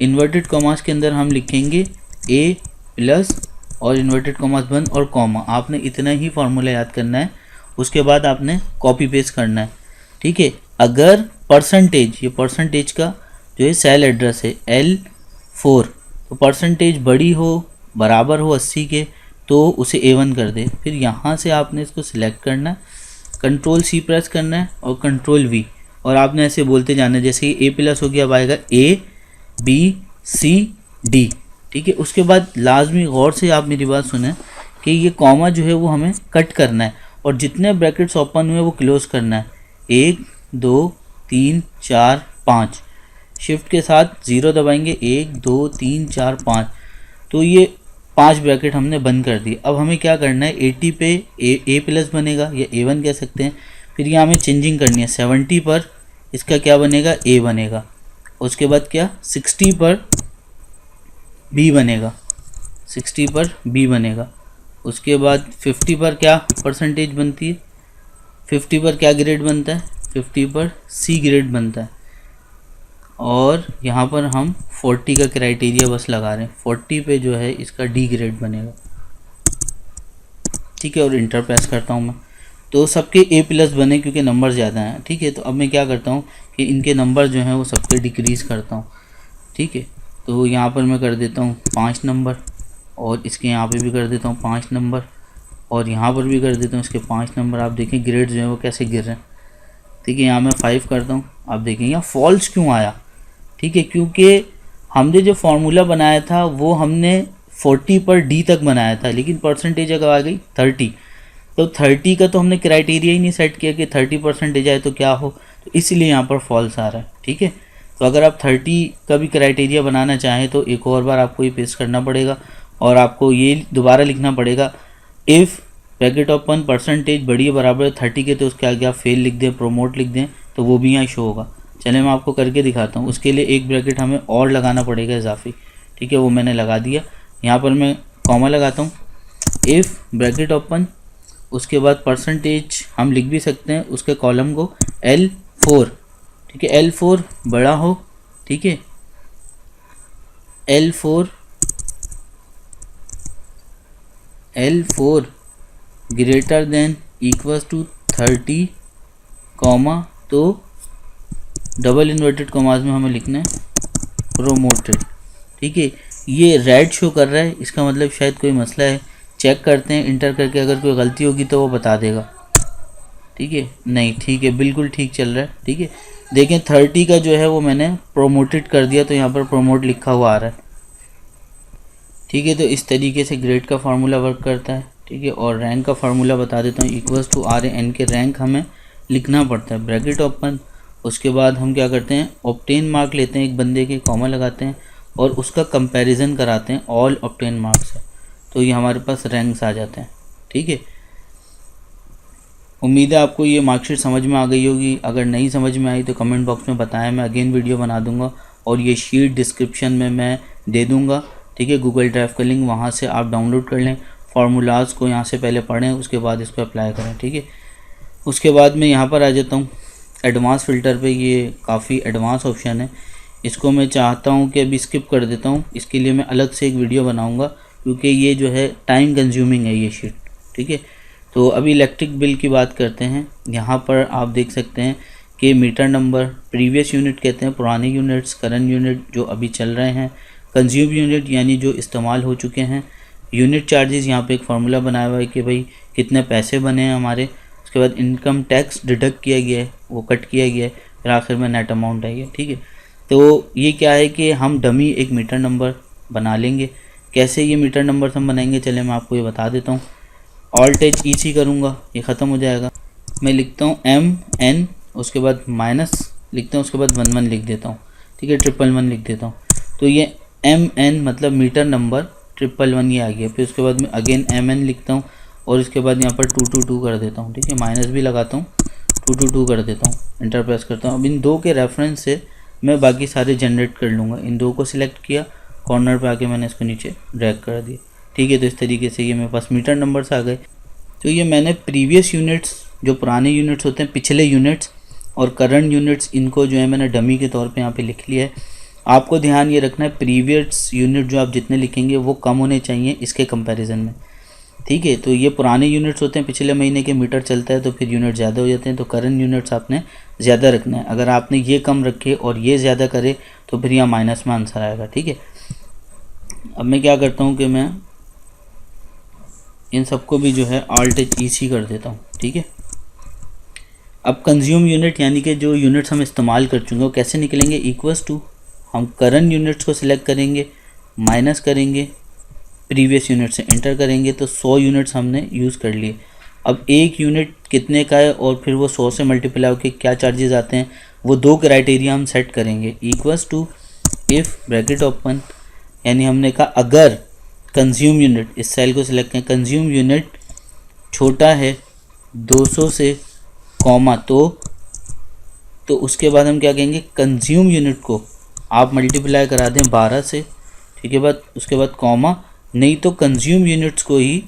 इन्वर्टेड कॉमास के अंदर हम लिखेंगे ए प्लस और इन्वर्टेड कॉमास बंद और कॉमा। आपने इतना ही फार्मूला याद करना है, उसके बाद आपने कॉपी पेस्ट करना है। ठीक है, अगर परसेंटेज, ये परसेंटेज का जो है सेल एड्रेस है L4, तो परसेंटेज बड़ी हो, बराबर हो 80 के, तो उसे A1 कर दे। फिर यहाँ से आपने इसको सिलेक्ट करना है, कंट्रोल C प्रेस करना है और कंट्रोल V, और आपने ऐसे बोलते जाना है। जैसे ये A प्लस हो गया, अब आएगा A B C D। ठीक है, उसके बाद लाजमी गौर से आप मेरी बात सुने कि ये कॉमा जो है वो हमें कट करना है और जितने ब्रैकेट्स ओपन हुए वो क्लोज करना है। 1 2 3 4 5, शिफ्ट के साथ 0 दबाएंगे, 1 2 3 4 5, तो ये 5 ब्रैकेट हमने बंद कर दिए। अब हमें क्या करना है, 80 पे ए प्लस बनेगा या A1 कह सकते हैं। फिर यहाँ हमें चेंजिंग करनी है, 70 पर इसका क्या बनेगा, A बनेगा। उसके बाद क्या, 60 पर B बनेगा, 60 पर B बनेगा। उसके बाद 50 पर क्या परसेंटेज बनती है, 50 पर क्या ग्रेड बनता है, 50 पर C ग्रेड बनता है। और यहाँ पर हम 40 का क्राइटेरिया बस लगा रहे हैं, 40 पे जो है इसका D ग्रेड बनेगा। ठीक है, और इंटर प्रेस करता हूँ मैं, तो सबके A प्लस बने क्योंकि नंबर ज़्यादा हैं। ठीक है, तो अब मैं क्या करता हूँ कि इनके नंबर जो हैं वो सबके डिक्रीज़ करता हूँ। ठीक है, तो यहाँ पर मैं कर देता हूँ 5 नंबर, और इसके यहाँ पे भी कर देता हूँ 5 नंबर, और यहाँ पर भी कर देता हूँ इसके 5 नंबर। आप देखें ग्रेड जो है वो कैसे गिर रहे हैं। ठीक है, यहाँ मैं 5 करता हूँ, आप देखें यहाँ फॉल्स क्यों आया। ठीक है, क्योंकि हमने जो फार्मूला बनाया था वो हमने 40 पर D तक बनाया था, लेकिन परसेंटेज अगर आ गई 30, तो 30 का तो हमने क्राइटेरिया ही नहीं सेट किया कि 30% आए तो क्या हो, तो इसलिए यहाँ पर फॉल्स आ रहा है। ठीक है, तो अगर आप 30 का भी क्राइटेरिया बनाना चाहें तो एक और बार आपको ये पेस्ट करना पड़ेगा और आपको ये दोबारा लिखना पड़ेगा, इफ़ ब्रैकेट ओपन परसेंटेज बड़ी है बराबर है 30 के, तो उसके आगे आप फेल लिख दें, प्रोमोट लिख दें, तो वो भी यहाँ शो होगा। चलिए मैं आपको करके दिखाता हूँ। उसके लिए एक ब्रैकेट हमें और लगाना पड़ेगा इजाफी। ठीक है, वो मैंने लगा दिया। यहाँ पर मैं कॉमा लगाता हूँ, इफ़ ब्रैकेट ओपन, उसके बाद परसेंटेज हम लिख भी सकते हैं उसके कॉलम को L4। ठीक है, L4 बड़ा हो। ठीक है, L4 greater than equals to 30 comma, तो डबल इन्वर्टेड कॉमास में हमें लिखना है प्रोमोटेड। ठीक है, ये रेड शो कर रहा है, इसका मतलब शायद कोई मसला है। चेक करते हैं इंटर करके, अगर कोई गलती होगी तो वो बता देगा। ठीक है, नहीं ठीक है, बिल्कुल ठीक चल रहा है। ठीक है, देखें 30 का जो है वो मैंने प्रोमोटेड कर दिया, तो यहाँ पर प्रोमोट लिखा हुआ आ रहा है। ठीक है, तो इस तरीके से ग्रेड का फार्मूला वर्क करता है। ठीक है, और रैंक का फार्मूला बता देता हूँ, इक्वल्स टू RAN के रैंक हमें लिखना पड़ता है, ब्रैकेट ओपन। उसके बाद हम क्या करते हैं, ऑब्टेन मार्क लेते हैं एक बंदे के, कॉमा लगाते हैं और उसका कंपैरिजन कराते हैं ऑल ऑब्टेन मार्क्स से, तो ये हमारे पास रैंक्स आ जाते हैं। ठीक है, उम्मीद है आपको ये मार्कशीट समझ में आ गई होगी। अगर नहीं समझ में आई तो कमेंट बॉक्स में बताएं, मैं अगेन वीडियो बना दूंगा और ये शीट डिस्क्रिप्शन में मैं दे दूंगा। ठीक है, गूगल ड्राइव का लिंक, वहाँ से आप डाउनलोड कर लें, फार्मूलाज को यहाँ से पहले पढ़ें, उसके बाद इसको अप्लाई करें। ठीक है, उसके बाद मैं यहाँ पर आ जाता हूँ एडवांस फ़िल्टर पे। ये काफ़ी एडवांस ऑप्शन है, इसको मैं चाहता हूँ कि अभी स्किप कर देता हूँ। इसके लिए मैं अलग से एक वीडियो बनाऊँगा क्योंकि ये जो है टाइम कंज्यूमिंग है ये शीट। ठीक है, तो अभी इलेक्ट्रिक बिल की बात करते हैं। यहाँ पर आप देख सकते हैं कि मीटर नंबर, प्रीवियस यूनिट कहते हैं पुराने यूनिट्स, करंट यूनिट जो अभी चल रहे हैं, कंज्यूम यूनिट यानी जो इस्तेमाल हो चुके हैं, यूनिट चार्जेस, यहाँ पे एक फार्मूला बनाया हुआ है कि भाई कितने पैसे बने हैं हमारे। उसके बाद इनकम टैक्स डिडक्ट किया गया है, वो कट किया गया है, फिर आखिर में नेट अमाउंट आई है। ठीक है, तो ये क्या है कि हम डमी एक मीटर नंबर बना लेंगे। कैसे ये मीटर नंबर हम बनाएंगे, चले मैं आपको ये बता देता हूँ। ऑल्ट एच ई सी करूँगा, ये ख़त्म हो जाएगा। मैं लिखता हूँ एम एन, उसके बाद माइनस लिखता हूँ, उसके बाद 11 लिख देता हूँ, ठीक है, 111 लिख देता हूँ। तो ये एम एन मतलब मीटर नंबर 111 ये आ गया। फिर उसके बाद मैं अगेन एम एन लिखता हूँ और इसके बाद यहाँ पर 222 कर देता हूँ, ठीक है, माइनस भी लगाता हूँ, 222 कर देता हूँ, एंटर प्रेस करता हूँ। अब इन दो के रेफरेंस से मैं बाकी सारे जनरेट कर लूँगा। इन दो को सिलेक्ट किया, कॉर्नर पे आके मैंने इसको नीचे ड्रैग कर दिया, ठीक है। तो इस तरीके से ये मेरे पास मीटर नंबर्स आ गए। तो ये मैंने प्रीवियस यूनिट्स, जो पुराने यूनिट्स होते हैं, पिछले यूनिट्स और करंट यूनिट्स, इनको जो है मैंने डमी के तौर पे यहाँ पे लिख लिया है। आपको ध्यान ये रखना है प्रीवियस यूनिट जो आप जितने लिखेंगे वो कम होने चाहिए इसके कंपैरिजन में, ठीक है। तो ये पुराने यूनिट्स होते हैं, पिछले महीने के मीटर चलता है तो फिर यूनिट ज़्यादा हो जाते हैं, तो करंट यूनिट्स आपने ज़्यादा रखना है। अगर आपने ये कम रखे और ये ज़्यादा करे तो फिर यहाँ माइनस में आंसर आएगा, ठीक है। अब मैं क्या करता हूँ कि मैं इन सबको भी जो है ऑल्ट एच ई सी कर देता हूँ, ठीक है। अब कंज्यूम यूनिट यानी कि जो यूनिट्स हम इस्तेमाल कर चुके हैं वो कैसे निकलेंगे, इक्वल्स टू हम करंट यूनिट्स को सिलेक्ट करेंगे, माइनस करेंगे, प्रीवियस यूनिट से एंटर करेंगे, तो 100 यूनिट्स हमने यूज़ कर लिए। अब एक यूनिट कितने का है और फिर वो 100 से मल्टीप्लाई होकर क्या चार्जेस आते हैं, वो दो क्राइटेरिया हम सेट करेंगे। Equals to if bracket open, यानी हमने कहा अगर कंज्यूम यूनिट, इस सेल को सिलेक्ट करें, कंज्यूम यूनिट छोटा है 200 से कॉमा, तो उसके बाद हम क्या कहेंगे, कंज्यूम यूनिट को आप मल्टीप्लाई करा दें 12 से, ठीक है। बाद उसके बाद कॉमा, नहीं तो कंज्यूम यूनिट्स को ही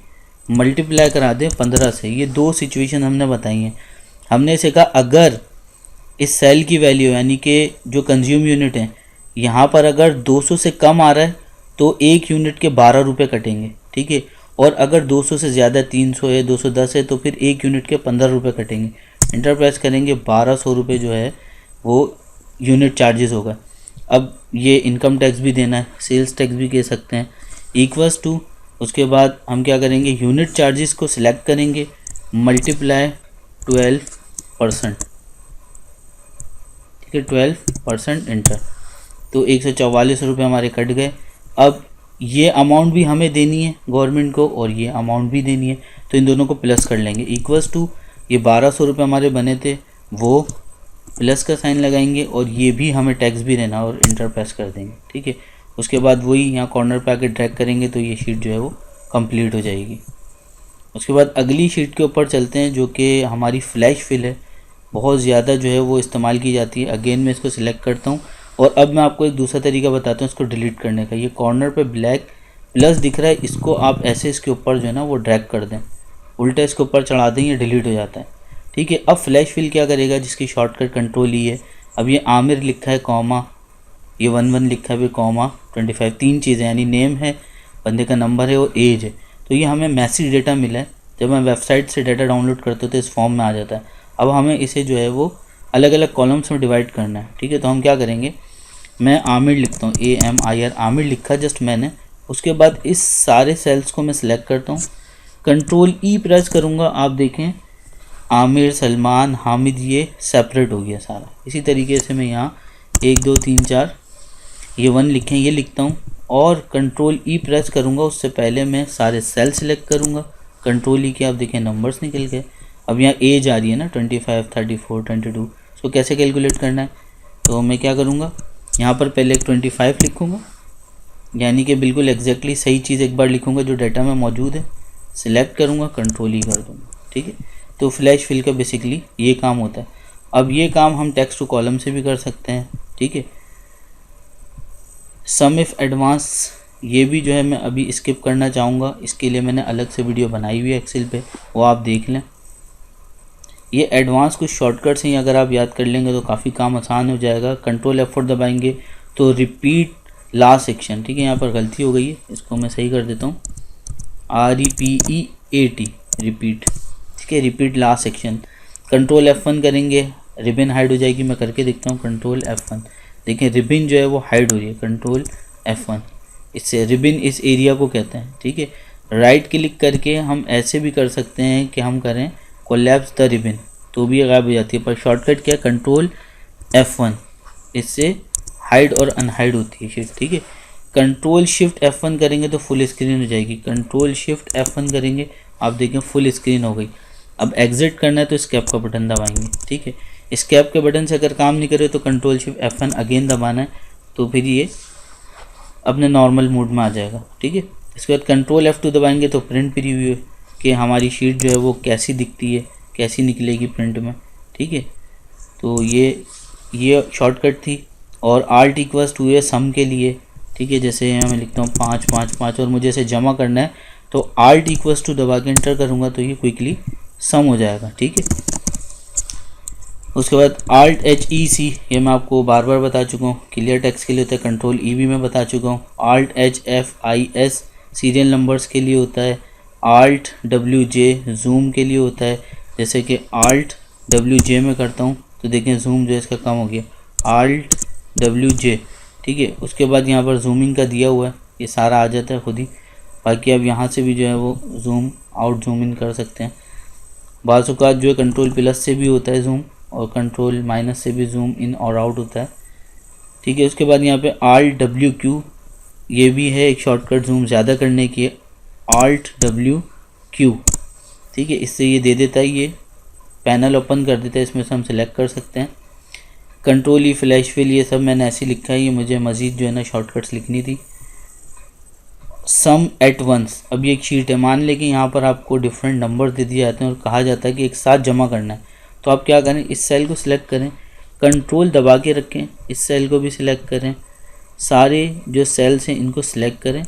मल्टीप्लाई करा दें 15 से। ये दो सिचुएशन हमने बताई हैं। हमने इसे कहा अगर इस सेल की वैल्यू यानी कि जो कंज्यूम यूनिट है यहाँ पर अगर 200 से कम आ रहा है तो एक यूनिट के 12 रुपये कटेंगे, ठीक है। और अगर 200 से ज़्यादा 300 है, 210 है, तो फिर एक यूनिट के 15 रुपये कटेंगे। एंटर प्रेस करेंगे, 1200 रुपये जो है वो यूनिट चार्जेस होगा। अब ये इनकम टैक्स भी देना है, सेल्स टैक्स भी कह सकते हैं। इक्वल्स टू उसके बाद हम क्या करेंगे, यूनिट चार्जेस को सिलेक्ट करेंगे, मल्टीप्लाई 12%, ठीक है, 12%, एंटर। तो 144 रुपये हमारे कट गए। अब ये अमाउंट भी हमें देनी है गवर्नमेंट को और ये अमाउंट भी देनी है, तो इन दोनों को प्लस कर लेंगे। इक्वल्स टू ये 1200 रुपये हमारे बने थे, वो प्लस का साइन लगाएंगे और ये भी हमें टैक्स भी देना और इंटर प्रेस कर देंगे, ठीक है। उसके बाद वही यहाँ कॉर्नर पे आके ड्रैग करेंगे तो ये शीट जो है वो कंप्लीट हो जाएगी। उसके बाद अगली शीट के ऊपर चलते हैं जो कि हमारी फ्लैश फिल है, बहुत ज़्यादा जो है वो इस्तेमाल की जाती है। अगेन मैं इसको सिलेक्ट करता हूँ और अब मैं आपको एक दूसरा तरीका बताता हूँ इसको डिलीट करने का। ये कॉर्नर पे ब्लैक प्लस दिख रहा है, इसको आप ऐसे इसके ऊपर जो है ना वो ड्रैग कर दें, उल्टा इसके ऊपर चढ़ा दें, ये डिलीट हो जाता है, ठीक है। अब फ्लैश फिल क्या करेगा, जिसकी शॉर्टकट कंट्रोल ई है। अब ये आमिर लिखा है कॉमा, ये 11 लिखा है कॉमा 25, तीन चीज़ें यानी नेम है, बंदे का नंबर है और एज है। तो ये हमें मैसेज डेटा मिला है, जब मैं वेबसाइट से डाटा डाउनलोड करते तो इस फॉर्म में आ जाता है। अब हमें इसे जो है वो अलग अलग कॉलम्स में डिवाइड करना है, ठीक है। तो हम क्या करेंगे, मैं आमिर लिखता हूँ, AMIR, आमिर लिखा जस्ट मैंने। उसके बाद इस सारे सेल्स को मैं सिलेक्ट करता हूँ, कंट्रोल ई प्रेस करूँगा, आप देखें आमिर, सलमान, हामिद ये सेपरेट हो गया सारा। इसी तरीके से मैं यहाँ 1 2 3 4 ये 1 लिखें ये लिखता हूँ और कंट्रोल ई प्रेस करूँगा। उससे पहले मैं सारे सेल सिलेक्ट करूँगा, कंट्रोल ई के आप देखें नंबर्स निकल गए। अब यहाँ एज आ रही है ना 25, 34, 22, इसको कैसे कैलकुलेट करना है, तो मैं क्या करूँगा, यहाँ पर पहले एक 25 लिखूँगा, यानी कि बिल्कुल एग्जैक्टली सही चीज़ एक बार लिखूँगा जो डाटा में मौजूद है, सिलेक्ट करूँगा, कंट्रोल ई कर दूँगा, ठीक है। तो फ्लैश फिल का बेसिकली ये काम होता है। अब ये काम हम टेक्स्ट टू कॉलम से भी कर सकते हैं, ठीक है। सम इफ एडवांस ये भी जो है मैं अभी स्किप करना चाहूँगा, इसके लिए मैंने अलग से वीडियो बनाई हुई है एक्सेल पे, वो आप देख लें। ये एडवांस कुछ शॉर्टकट्स हैं, अगर आप याद कर लेंगे तो काफ़ी काम आसान हो जाएगा। कंट्रोल F4 दबाएंगे तो रिपीट लास्ट सेक्शन, ठीक है, यहाँ पर गलती हो गई है, इसको मैं सही कर देता हूँ, REPEAT, रिपीट, ठीक है, repeat last section. Control F1 करेंगे, रिबन हाइड हो जाएगी, मैं करके देखता हूँ, कंट्रोल F1, देखें रिबन जो है वो हाइड हो रही है, कंट्रोल F1, इससे रिबन इस एरिया को कहते हैं, ठीक है। राइट क्लिक करके हम ऐसे भी कर सकते हैं कि हम करें कोलैप्स द रिबन, तो भी गायब हो जाती है, पर शॉर्टकट क्या, कंट्रोल F1, इससे हाइड और अनहाइड होती है शीट, ठीक है। कंट्रोल शिफ्ट F1 करेंगे तो फुल स्क्रीन हो जाएगी, कंट्रोल शिफ्ट F1 करेंगे आप देखें फुल स्क्रीन हो गई। अब एग्जिट करना है तो स्केप का बटन दबाएंगे, ठीक है। स्केप के बटन से अगर काम नहीं करे तो कंट्रोल शिफ्ट F1 अगेन दबाना है, तो फिर ये अपने नॉर्मल मोड में आ जाएगा, ठीक है। इसके बाद कंट्रोल F2 दबाएंगे तो प्रिंट प्रीव्यू कि हमारी शीट जो है वो कैसी दिखती है, कैसी निकलेगी प्रिंट में, ठीक है। तो ये शॉर्टकट थी। और आल्ट इक्वल्स टू है सम के लिए, ठीक है। जैसे यहाँ मैं लिखता हूँ 5 5 5 और मुझे इसे जमा करना है तो आल्ट इक्वल्स टू दबा के एंटर करूँगा तो ये क्विकली सम हो जाएगा, ठीक है। उसके बाद आल्ट HEC, ये मैं आपको बार बार बता चुका हूँ। क्लियर टेक्स्ट के लिए होता है, कंट्रोल E भी मैं बता चुका हूँ। आल्ट HFIS सीरियल नंबर्स के लिए होता है। आल्ट WJ जूम के लिए होता है। जैसे कि आल्ट WJ में करता हूँ तो देखें जूम जो है इसका कम हो गया, आल्ट WJ, ठीक है। उसके बाद यहाँ पर जूमिंग का दिया हुआ है, ये सारा आ जाता है खुद ही। बाकी अब यहाँ से भी जो है वो जूम आउट जूम इन कर सकते हैं। बाज़ औक़ात जो है कंट्रोल प्लस से भी होता है जूम और कंट्रोल माइनस से भी जूम इन और आउट होता है, ठीक है। उसके बाद यहाँ पे आल्ट WQ, ये भी है एक शॉर्टकट जूम ज़्यादा करने की है, आल्ट WQ, ठीक है। इससे ये दे देता है, ये पैनल ओपन कर देता है, इसमें से हम सिलेक्ट कर सकते हैं। कंट्रोल E फ्लैश फिल, ये सब मैंने ऐसे लिखा है, ये मुझे मज़ीद जो है ना शॉर्टकट्स लिखनी थी। सम एट वंस, अब ये एक शीट है, मान लें कि यहाँ पर आपको डिफरेंट नंबर दे दिए जाते हैं और कहा जाता है कि एक साथ जमा करना है, तो आप क्या करें, इस सेल को सिलेक्ट करें, कंट्रोल दबा के रखें, इस सेल को भी सिलेक्ट करें, सारे जो सेल्स हैं इनको सिलेक्ट करें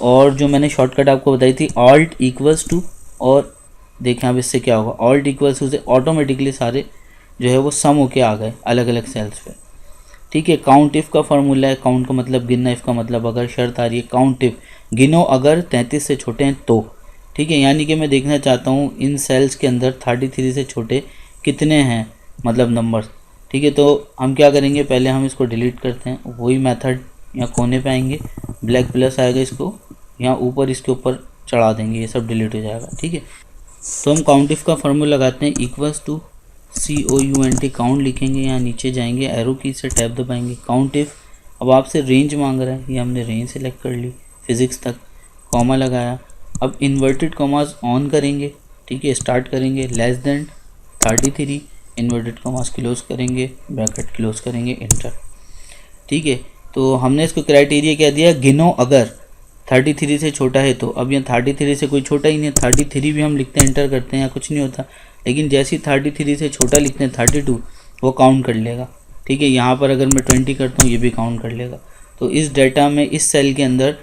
और जो मैंने शॉर्टकट आपको बताई थी ऑल्ट इक्वल्स टू, और देखें अब इससे क्या होगा, ऑल्ट इक्वल्स टू से ऑटोमेटिकली सारे जो है वो सम होके आ गए अलग अलग सेल्स पे, ठीक है। काउंट इफ़ का फार्मूला है, काउंट का मतलब गिनना, इफ़ का मतलब अगर, शर्त आ रही है काउंट इफ़, गिनो अगर 33 से छोटे हैं तो, ठीक है। यानी कि मैं देखना चाहता हूँ इन सेल्स के अंदर 33 से छोटे कितने हैं, मतलब नंबर, ठीक है। तो हम क्या करेंगे, पहले हम इसको डिलीट करते हैं, वही मेथड, यहाँ कोने पे आएंगे, ब्लैक प्लस आएगा, इसको यहाँ ऊपर इसके ऊपर चढ़ा देंगे, ये सब डिलीट हो जाएगा, ठीक है। तो हम काउंट इफ़ का फार्मूला लगाते हैं, इक्वल्स टू COUNT, काउंट लिखेंगे, यहाँ नीचे जाएंगे, एरो की से टैब दबाएंगे, काउंट इफ़। अब आपसे रेंज मांग रहा है, ये हमने रेंज सेलेक्ट कर ली, फिज़िक्स तक, कॉमा लगाया। अब इन्वर्टेड कॉमास ऑन करेंगे, ठीक है, स्टार्ट करेंगे, less than 33, inverted commas close करेंगे, ब्रैकेट क्लोज करेंगे, इंटर, ठीक है। तो हमने इसको क्राइटेरिया क्या दिया, गिनो अगर 33 से छोटा है तो। अब यहाँ 33 से कोई छोटा ही नहीं है, 33 भी हम लिखते हैं, इंटर करते हैं, यहाँ कुछ नहीं होता, लेकिन जैसे ही 33 से छोटा लिखते हैं 32, वो काउंट कर लेगा, ठीक है। यहाँ पर अगर मैं 20 करता हूँ ये भी काउंट कर लेगा। तो इस डाटा में इस सेल के अंदर,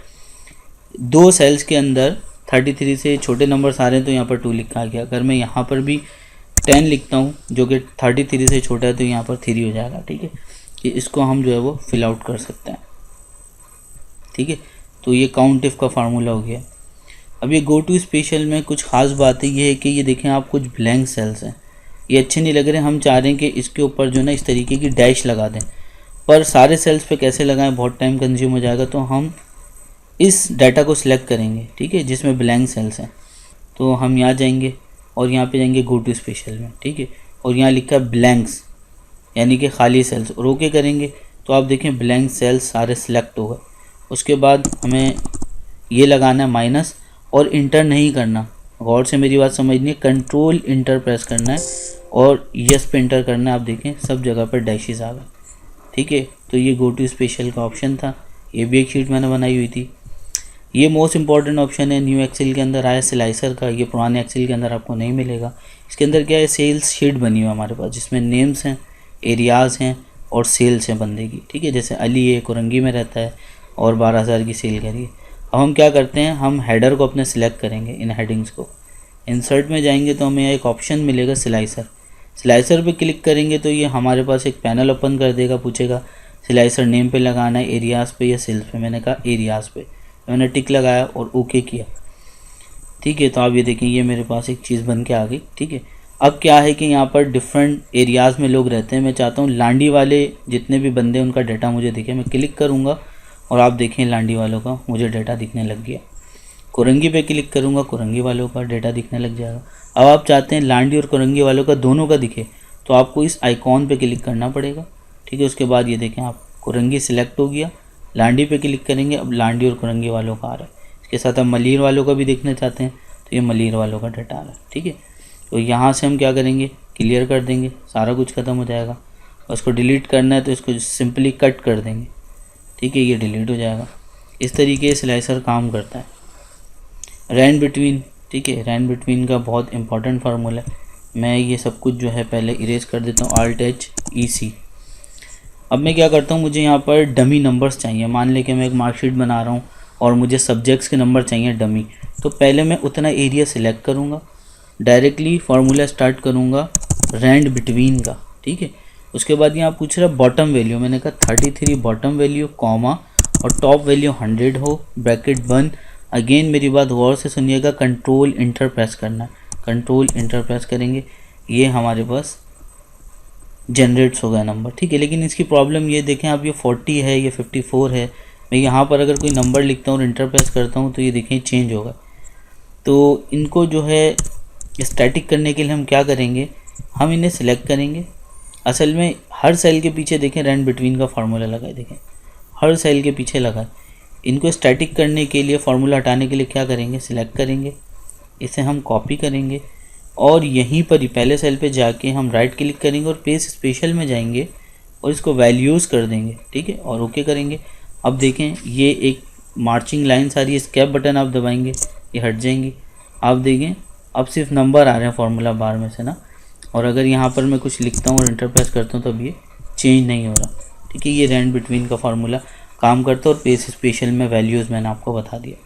दो सेल्स के अंदर 33 से छोटे नंबर आ रहे हैं तो यहाँ पर 2 लिखा गया। अगर मैं यहाँ पर भी 10 लिखता हूँ जो कि 33 से छोटा है तो यहाँ पर 3 हो जाएगा, ठीक है। कि इसको हम जो है वो फिल आउट कर सकते हैं, ठीक है। तो ये काउंट इफ का फार्मूला हो गया। अब ये गो टू स्पेशल में कुछ ख़ास बात है, ये है कि ये देखें आप कुछ ब्लैंक सेल्स हैं, ये अच्छे नहीं लग रहे, हम चाह रहे हैं कि इसके ऊपर जो ना इस तरीके की डैश लगा दें, पर सारे सेल्स पे कैसे लगाएं, बहुत टाइम कंज्यूम हो जाएगा। तो हम इस डाटा को सिलेक्ट करेंगे, ठीक है, जिसमें ब्लैंक सेल्स हैं। तो हम यहाँ जाएंगे और यहाँ पे जाएंगे गो टू स्पेशल में, ठीक है, और यहाँ लिखा है ब्लैंक्स, यानी कि खाली सेल्स, और ओके करेंगे तो आप देखें ब्लैंक सेल्स सारे सिलेक्ट हो गए। उसके बाद हमें ये लगाना है माइनस, और इंटर नहीं करना, गौर से मेरी बात समझनी है, कंट्रोल इंटर प्रेस करना है और यस पे इंटर करना है। आप देखें सब जगह पर डैशेस आ गए, ठीक है। तो ये गो टू स्पेशल का ऑप्शन था, ये भी एक शीट मैंने बनाई हुई थी। ये मोस्ट इंपॉर्टेंट ऑप्शन है, न्यू एक्सेल के अंदर आया स्लाइसर का, ये पुराने एक्सेल के अंदर आपको नहीं मिलेगा। इसके अंदर क्या है, सेल्स शीट बनी हुई है हमारे पास, जिसमें नेम्स हैं, एरियाज़ हैं और सेल्स हैं बंदे की, ठीक है। जैसे अली है, कोरंगी में रहता है और 12,000 की सेल करी है। अब हम क्या करते हैं, हम हेडर को अपने सिलेक्ट करेंगे, इन हेडिंग्स को, इंसर्ट में जाएंगे तो हमें एक ऑप्शन मिलेगा स्लाइसर, स्लाइसर पे क्लिक करेंगे तो ये हमारे पास एक पैनल ओपन कर देगा, पूछेगा स्लाइसर नेम पे लगाना है, एरियाज़ पे या सेल्स पे। मैंने कहा एरियाज़ पे, मैंने टिक लगाया और ओके किया, ठीक है। तो आप ये देखें ये मेरे पास एक चीज़ बन के आ गई, ठीक है। अब क्या है कि यहाँ पर डिफरेंट एरियाज़ में लोग रहते हैं, मैं चाहता हूँ लांडी वाले जितने भी बंदे उनका डाटा मुझे दिखे। मैं क्लिक करूँगा और आप देखें लांडी वालों का मुझे डाटा दिखने लग गया। कोरंगी पे क्लिक करूँगा, कोरंगी वालों का डाटा दिखने लग जाएगा। अब आप चाहते हैं लांडी और कोरंगी वालों का दोनों का दिखे तो आपको इस आइकॉन पे क्लिक करना पड़ेगा, ठीक है। उसके बाद ये देखें आप कोरंगी सिलेक्ट हो गया, लांडी पे क्लिक करेंगे, अब लांडी और कोरंगी वालों का आ रहा है। इसके साथ आप मलिर वालों का भी देखना चाहते हैं तो ये मलिर वालों का डाटा आ रहा है, ठीक है। तो यहाँ से हम क्या करेंगे, क्लियर कर देंगे, सारा कुछ ख़त्म हो जाएगा। और इसको डिलीट करना है तो इसको सिंपली कट कर देंगे, ठीक है, ये डिलीट हो जाएगा। इस तरीके से स्लाइसर काम करता है। रैंड बिटवीन, ठीक है, रैंड बिटवीन का बहुत इंपॉर्टेंट फार्मूला है। मैं ये सब कुछ जो है पहले इरेज कर देता हूँ, Alt+H+EC। अब मैं क्या करता हूँ, मुझे यहाँ पर डमी नंबर्स चाहिए। मान लें कि मैं एक मार्कशीट बना रहा हूँ और मुझे सब्जेक्ट्स के नंबर चाहिए डमी, तो पहले मैं उतना एरिया सिलेक्ट करूँगा, डायरेक्टली फार्मूला स्टार्ट करूँगा रैंड बिटवीन का, ठीक है। उसके बाद यहाँ पूछ रहा बॉटम वैल्यू, मैंने कहा 33 बॉटम वैल्यू, कॉमा, और टॉप वैल्यू 100 हो, ब्रैकेट बंद। अगेन मेरी बात गौर से सुनिएगा, कंट्रोल इंटर प्रेस करना है, कंट्रोल इंटर प्रेस करेंगे, ये हमारे पास जनरेट्स हो गया नंबर, ठीक है। लेकिन इसकी प्रॉब्लम ये देखें आप, ये 40 है, ये 54 है। मैं यहाँ पर अगर कोई नंबर लिखता हूँ और इंटर प्रेस करता हूँ तो ये देखें चेंज होगा। तो इनको जो है स्टैटिक करने के लिए हम क्या करेंगे, हम इन्हें सिलेक्ट करेंगे। असल में हर सेल के पीछे देखें रैंड बिटवीन का फार्मूला लगा है, देखें हर सेल के पीछे लगा है। इनको स्टैटिक करने के लिए, फार्मूला हटाने के लिए क्या करेंगे, सिलेक्ट करेंगे, इसे हम कॉपी करेंगे और यहीं पर ही पहले सेल पे जाके हम राइट क्लिक करेंगे और पेस्ट स्पेशल में जाएंगे और इसको वैल्यूज़ कर देंगे, ठीक है, और ओके करेंगे। अब देखें ये एक मार्चिंग लाइन सारी, एस्केप बटन आप दबाएंगे, ये हट जाएंगी। आप देखें अब सिर्फ नंबर आ रहे हैं फार्मूला बार में से ना, और अगर यहाँ पर मैं कुछ लिखता हूँ और इंटर प्रेस करता हूँ तो अब ये चेंज नहीं हो रहा, ठीक है। ये रैंड बिटवीन का फार्मूला काम करता है और पेज स्पेशल में वैल्यूज़ मैंने आपको बता दिया,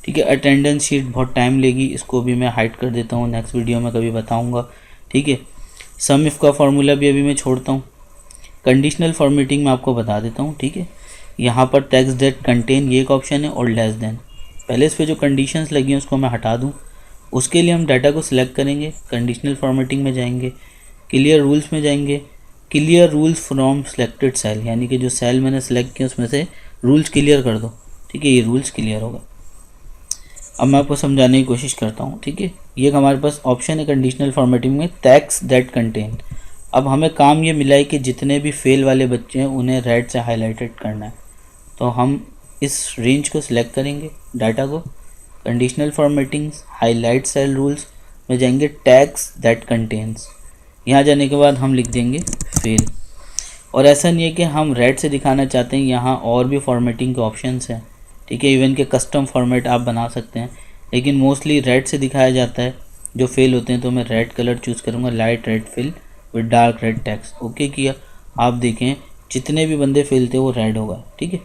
ठीक है। अटेंडेंस शीट बहुत टाइम लेगी, इसको भी मैं हाइड कर देता हूँ, नेक्स्ट वीडियो में कभी बताऊँगा, ठीक है। सम इफ़ का फार्मूला भी अभी मैं छोड़ता हूँ। कंडीशनल फॉर्मेटिंग में आपको बता देता हूँ, ठीक है। यहाँ पर टेक्स्ट दैट कंटेन ये एक ऑप्शन है और लेस देन, पहले इस पर जो कंडीशंस लगी हैं उसको मैं हटा दूँ। उसके लिए हम डाटा को सिलेक्ट करेंगे, कंडीशनल फॉर्मेटिंग में जाएंगे, क्लियर रूल्स में जाएंगे, clear rules from selected cell, यानी कि जो सेल मैंने सेलेक्ट किया उसमें से रूल्स क्लियर कर दो, ठीक है, ये रूल्स क्लियर होगा। अब मैं आपको समझाने की कोशिश करता हूँ, ठीक है। ये हमारे पास ऑप्शन है कंडीशनल फॉर्मेटिंग में, टैक्स दैट कंटेन। अब हमें काम ये मिला है कि जितने भी फेल वाले बच्चे हैं उन्हें रेड से हाईलाइटेड करना है, तो हम इस रेंज को सिलेक्ट करेंगे, डाटा को, conditional formatting, highlight cell rules में जाएंगे, टैक्स दैट कंटेन्स, यहाँ जाने के बाद हम लिख देंगे फेल। और ऐसा नहीं है कि हम रेड से दिखाना चाहते हैं, यहाँ और भी फॉर्मेटिंग के ऑप्शंस हैं, ठीक है। इवन के कस्टम फॉर्मेट आप बना सकते हैं, लेकिन मोस्टली रेड से दिखाया जाता है जो फेल होते हैं, तो मैं रेड कलर चूज़ करूँगा, light red fill with dark red text, okay किया। आप देखें जितने भी बंदे फेल थे वो रेड होगा, ठीक है।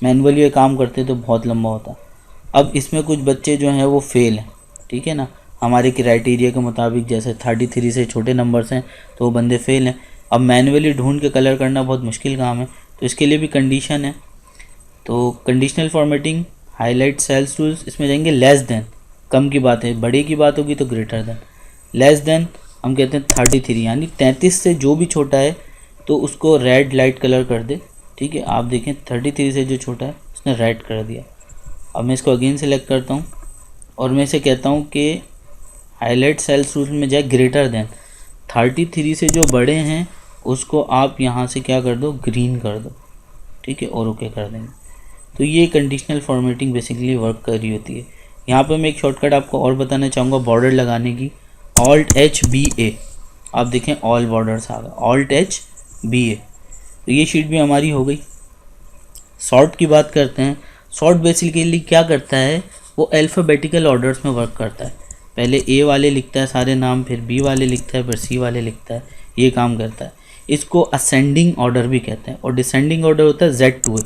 मैनुअली ये काम करते तो बहुत लंबा होता। अब इसमें कुछ बच्चे जो हैं वो फेल हैं, ठीक है ना, हमारे क्राइटेरिया के मुताबिक, जैसे 33 से छोटे नंबर्स हैं तो वो बंदे फेल हैं। अब मैनुअली ढूंढ के कलर करना बहुत मुश्किल काम है, तो इसके लिए भी कंडीशन है। तो conditional formatting, highlight cells tools, इसमें जाएंगे लेस देन, कम की बात है, बड़े की बात होगी तो ग्रेटर देन। लेस देन हम कहते हैं 33, यानी 33 से जो भी छोटा है तो उसको रेड लाइट कलर कर दे, ठीक है। आप देखें 33 से जो छोटा है उसने रेड कर दिया। अब मैं इसको अगेन सेलेक्ट करता हूँ और मैं इसे कहता हूँ कि हाईलाइट सेल्स रूल में जाए ग्रेटर देन, 33 से जो बड़े हैं उसको आप यहाँ से क्या कर दो, ग्रीन कर दो, ठीक है, और ओके कर देंगे। तो ये कंडीशनल फॉर्मेटिंग बेसिकली वर्क कर रही होती है। यहाँ पे मैं एक शॉर्टकट आपको और बताना चाहूँगा बॉर्डर लगाने की, Alt+HBA, आप देखें ऑल बॉर्डर्स आ गए, Alt+HBA। तो ये शीट भी हमारी हो गई। सॉर्ट की बात करते हैं। सॉर्ट बेसिकली क्या करता है, वो अल्फ़ाबेटिकल ऑर्डर्स में वर्क करता है। पहले ए वाले लिखता है सारे नाम, फिर बी वाले लिखता है, फिर सी वाले लिखता है, ये काम करता है। इसको असेंडिंग ऑर्डर भी कहते हैं, और डिसेंडिंग ऑर्डर होता है Z to A,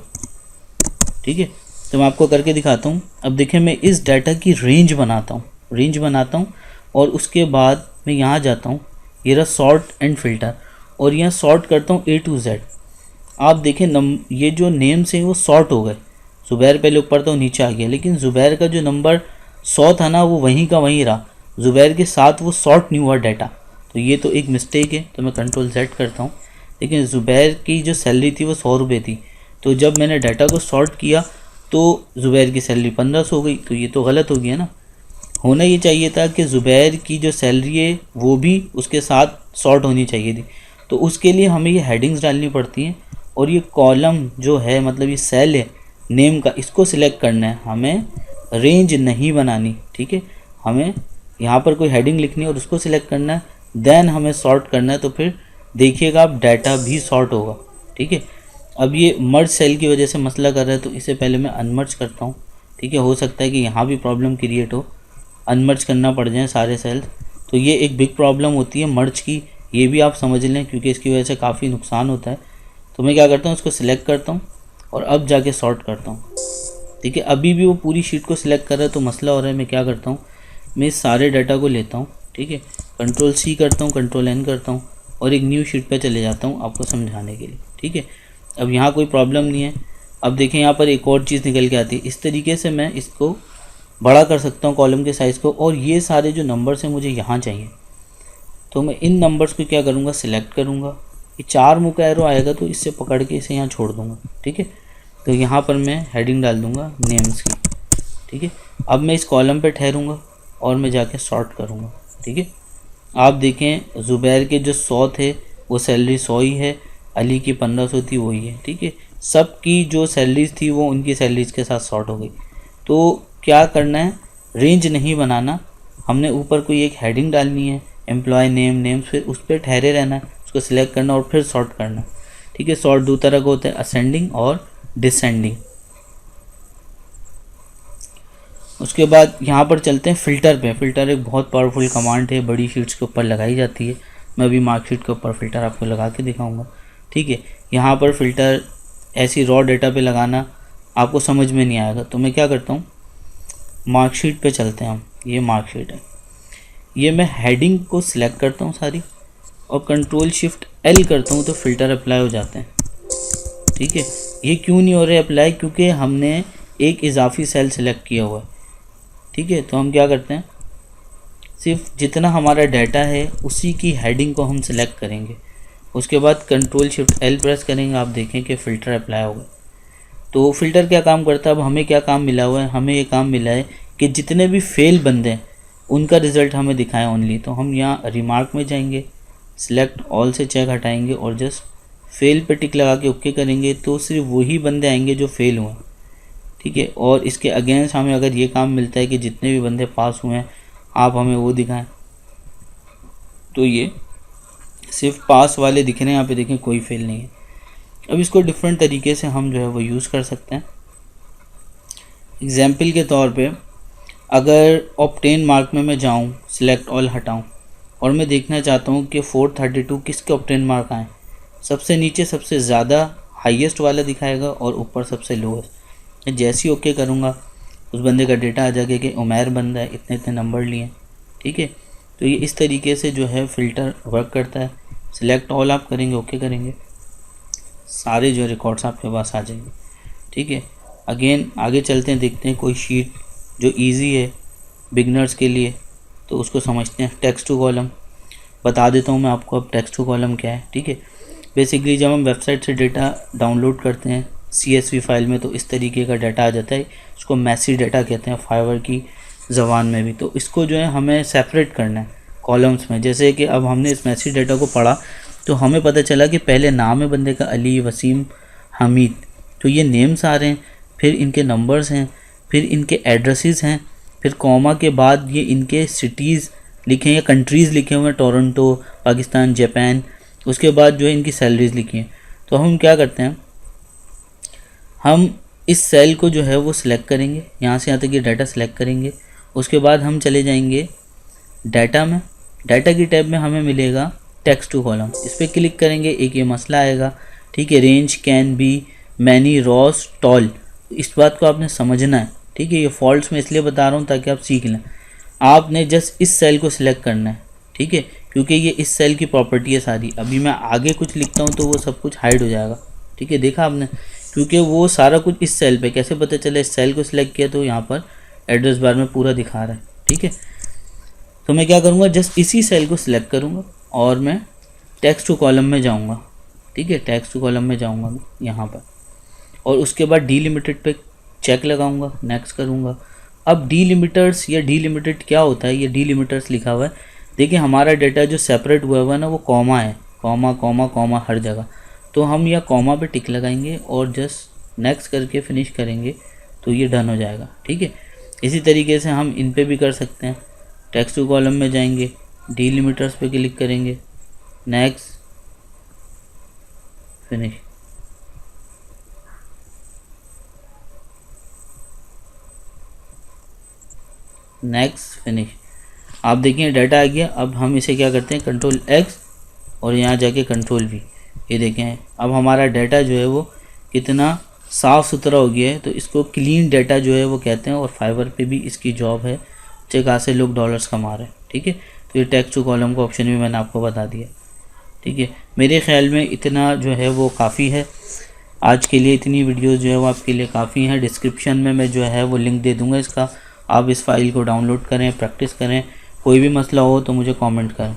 ठीक है। तो मैं आपको करके दिखाता हूँ। अब देखिए मैं इस डाटा की रेंज बनाता हूँ और उसके बाद मैं यहाँ जाता हूँ, ये रहा सॉर्ट एंड फिल्टर, और यहाँ सॉर्ट करता हूँ A to Z। आप देखें ये जो नेम्स हैं वो सॉर्ट हो गए। ज़ुबैर पहले ऊपर था, नीचे आ गया, लेकिन ज़ुबैर का जो नंबर 100 था ना वो वहीं का वहीं रहा, ज़ुबैर के साथ वो सॉर्ट नहीं हुआ डाटा। तो ये तो एक मिस्टेक है, तो मैं कंट्रोल Z करता हूँ। लेकिन ज़ुबैर की जो सैलरी थी वो 100 रुपये थी, तो जब मैंने डाटा को सॉर्ट किया तो ज़ुबैर की सैलरी 1500 हो गई, तो ये तो गलत हो गया ना। होना ये चाहिए था कि ज़ुबैर की जो सैलरी है वो भी उसके साथ सॉर्ट होनी चाहिए थी। तो उसके लिए हमें ये हेडिंग्स डालनी पड़ती हैं, और ये कॉलम जो है, मतलब ये सेल है नेम का, इसको सिलेक्ट करना है, हमें रेंज नहीं बनानी, ठीक है। हमें यहाँ पर कोई हेडिंग लिखनी है और उसको सिलेक्ट करना है, देन हमें सॉर्ट करना है। तो फिर देखिएगा आप डाटा भी सॉर्ट होगा। ठीक है, अब ये मर्ज सेल की वजह से मसला कर रहा है, तो इसे पहले मैं अनमर्ज करता हूँ। ठीक है, हो सकता है कि यहाँ भी प्रॉब्लम क्रिएट हो, अनमर्ज करना पड़ जाए सारे सेल्स, तो ये एक बिग प्रॉब्लम होती है मर्ज की, ये भी आप समझ लें, क्योंकि इसकी वजह से काफ़ी नुकसान होता है। तो मैं क्या करता हूँ, इसको सिलेक्ट करता हूँ और अब जाके सॉर्ट करता हूँ। ठीक है, अभी भी वो पूरी शीट को सिलेक्ट कर रहा है तो मसला हो रहा है। मैं क्या करता हूँ, मैं इस सारे डाटा को लेता हूँ। ठीक है, Ctrl+C करता हूँ, Ctrl+N करता हूँ और एक न्यू शीट पे चले जाता हूँ आपको समझाने के लिए। ठीक है, अब यहाँ कोई प्रॉब्लम नहीं है। अब देखें यहाँ पर एक और चीज़ निकल के आती है। इस तरीके से मैं इसको बड़ा कर सकता हूँ कॉलम के साइज़ को, और ये सारे जो नंबर्स हैं मुझे यहाँ चाहिए, तो मैं इन नंबर्स को क्या करूँगा, सिलेक्ट करूँगा। ये 4 मुँह का एरो आएगा तो इससे पकड़ के इसे यहाँ छोड़ दूँगा। ठीक है, तो यहाँ पर मैं हेडिंग डाल दूँगा नेम्स की। ठीक है, अब मैं इस कॉलम पे ठहरूँगा और मैं जाके सॉर्ट करूँगा। ठीक है, आप देखें ज़ुबैर के जो 100 थे वो सैलरी 100 ही है, अली की 1500 थी वही है। ठीक है, सब की जो सैलरीज थी वो उनकी सैलरीज के साथ सॉर्ट हो गई। तो क्या करना है, रेंज नहीं बनाना, हमने ऊपर कोई एक हेडिंग डालनी है, एम्प्लॉय नेम नेम्स, फिर उस पर ठहरे रहना है, उसको सिलेक्ट करना और फिर सॉर्ट करना। ठीक है, सॉर्ट दो तरह का होता है, असेंडिंग और डिसेंडिंग। उसके बाद यहाँ पर चलते हैं फ़िल्टर पे। फ़िल्टर एक बहुत पावरफुल कमांड है, बड़ी शीट्स के ऊपर लगाई जाती है। मैं अभी मार्कशीट के ऊपर फ़िल्टर आपको लगा के दिखाऊंगा। ठीक है, यहाँ पर फ़िल्टर ऐसी रॉ डेटा पे लगाना आपको समझ में नहीं आएगा, तो मैं क्या करता हूँ, मार्कशीट पे चलते हैं हम। ये मार्कशीट है, ये मैं हेडिंग को सिलेक्ट करता हूँ सारी और Ctrl+Shift+L करता हूँ तो फ़िल्टर अप्लाई हो जाते हैं। ठीक है, ये क्यों नहीं हो रहे अप्लाई, क्योंकि हमने एक इजाफी सेल सेलेक्ट किया हुआ है। ठीक है, तो हम क्या करते हैं, सिर्फ जितना हमारा डाटा है उसी की हेडिंग को हम सिलेक्ट करेंगे, उसके बाद Ctrl+Shift+L प्रेस करेंगे। आप देखें कि फ़िल्टर अप्लाई होगा। तो फ़िल्टर क्या काम करता है, अब हमें क्या काम मिला हुआ है, हमें ये काम मिला है कि जितने भी फेल बंदे हैं उनका रिज़ल्ट हमें दिखाएं ओनली। तो हम यहाँ रिमार्क में जाएंगे, सिलेक्ट ऑल से चेक हटाएंगे और जस्ट फेल पे टिक लगा के ओके करेंगे, तो सिर्फ वही बंदे आएंगे जो फेल हुए। ठीक है, और इसके अगेंस्ट हमें अगर ये काम मिलता है कि जितने भी बंदे पास हुए हैं आप हमें वो दिखाएं, तो ये सिर्फ पास वाले दिख रहे हैं, यहाँ पे देखें कोई फेल नहीं है। अब इसको डिफरेंट तरीके से हम जो है वो यूज़ कर सकते हैं। एग्जाम्पल के तौर पे अगर ऑब्टेन मार्क में मैं जाऊँ, सिलेक्ट ऑल हटाऊँ और मैं देखना चाहता हूँ कि 432 किसके ऑब्टेन मार्क आए, सबसे नीचे सबसे ज़्यादा हाईएस्ट वाला दिखाएगा और ऊपर सबसे लोएस्ट। जैसे ही ओके करूँगा उस बंदे का डेटा आ जाएगा कि उमैर बंदा है, इतने इतने नंबर लिए। ठीक है, तो ये इस तरीके से जो है फ़िल्टर वर्क करता है। सिलेक्ट ऑल आप करेंगे, ओके करेंगे, सारे जो रिकॉर्ड्स आपके पास आ जाएंगे। ठीक है, अगेन आगे चलते हैं, देखते हैं कोई शीट जो इजी है बिगनर्स के लिए, तो उसको समझते हैं। टेक्स्ट टू कॉलम बता देता हूँ मैं आपको अब टेक्स्ट टू कॉलम क्या है। ठीक है, बेसिकली जब हम वेबसाइट से डेटा डाउनलोड करते हैं CSV फाइल में, तो इस तरीके का डाटा आ जाता है। इसको मैसी डाटा कहते हैं फाइवर की ज़बान में भी। तो इसको जो है हमें सेपरेट करना है कॉलम्स में। जैसे कि अब हमने इस मैसी डाटा को पढ़ा तो हमें पता चला कि पहले नाम है बंदे का अली, वसीम, हमीद, तो ये नेम्स आ रहे हैं, फिर इनके नंबर्स हैं, फिर इनके एड्रेसेस हैं, फिर कॉमा के बाद ये इनके सिटीज़ लिखे हैं या कंट्रीज़ लिखे हुए हैं, टोरंटो पाकिस्तान, जापान। उसके बाद जो है इनकी सैलरीज़ लिखी हैं। तो हम क्या करते हैं, हम इस सेल को जो है वो सिलेक्ट करेंगे, यहाँ से यहाँ तक ये डाटा सिलेक्ट करेंगे। उसके बाद हम चले जाएंगे डाटा में, डाटा की टैब में हमें मिलेगा टेक्स्ट टू कॉलम, इस पर क्लिक करेंगे, एक ये मसला आएगा। ठीक है, range can be many rows tall, इस बात को आपने समझना है। ठीक है, ये फॉल्ट्स में इसलिए बता रहा हूँ ताकि आप सीख लें। आपने जस्ट इस सेल को सिलेक्ट करना है। ठीक है, क्योंकि ये इस सेल की प्रॉपर्टी है सारी। अभी मैं आगे कुछ लिखता हूँ तो वो सब कुछ हाइड हो जाएगा। ठीक है, देखा आपने, क्योंकि वो सारा कुछ इस सेल पे, कैसे पता चला, इस सेल को सिलेक्ट किया तो यहाँ पर एड्रेस बार में पूरा दिखा रहा है। ठीक है, तो मैं क्या करूँगा, जस्ट इसी सेल को सिलेक्ट करूँगा और मैं टेक्स्ट टू कॉलम में जाऊँगा। ठीक है, टेक्स्ट टू कॉलम में जाऊँगा मैं यहाँ पर, और उसके बाद डीलिमिटेड पे चेक लगाऊंगा, नेक्स्ट करूँगा। अब डीलिमिटर्स या डीलिमिटेड क्या होता है, ये डीलिमिटर्स लिखा हुआ है। देखिए हमारा डेटा जो सेपरेट हुआ हुआ है ना, वो कॉमा है, कॉमा कॉमा कॉमा हर जगह। तो हम यह कॉमा पे टिक लगाएंगे और जस्ट नेक्स्ट करके फिनिश करेंगे तो ये डन हो जाएगा। ठीक है, इसी तरीके से हम इन पे भी कर सकते हैं। टेक्स्ट टू कॉलम में जाएंगे, डिलिमिटर्स पे क्लिक करेंगे, नेक्स्ट, फिनिश। Next, finish. आप देखिए डाटा आ गया। अब हम इसे क्या करते हैं, कंट्रोल एक्स और यहाँ जाके कंट्रोल वी। ये देखें अब हमारा डाटा जो है वो कितना साफ़ सुथरा हो गया है। तो इसको क्लीन डाटा जो है वो कहते हैं, और फाइवर पे भी इसकी जॉब है, अच्छे खासे लोग डॉलर्स कमा रहे हैं। ठीक है, तो ये टेक्स्ट टू कॉलम का ऑप्शन भी मैंने आपको बता दिया। ठीक है, मेरे ख्याल में इतना जो है वो काफ़ी है आज के लिए। इतनी वीडियोस जो है वो आपके लिए काफ़ी हैं। डिस्क्रिप्शन में मैं जो है वो लिंक दे दूँगा इसका, आप इस फाइल को डाउनलोड करें, प्रैक्टिस करें। कोई भी मसला हो तो मुझे कमेंट करें।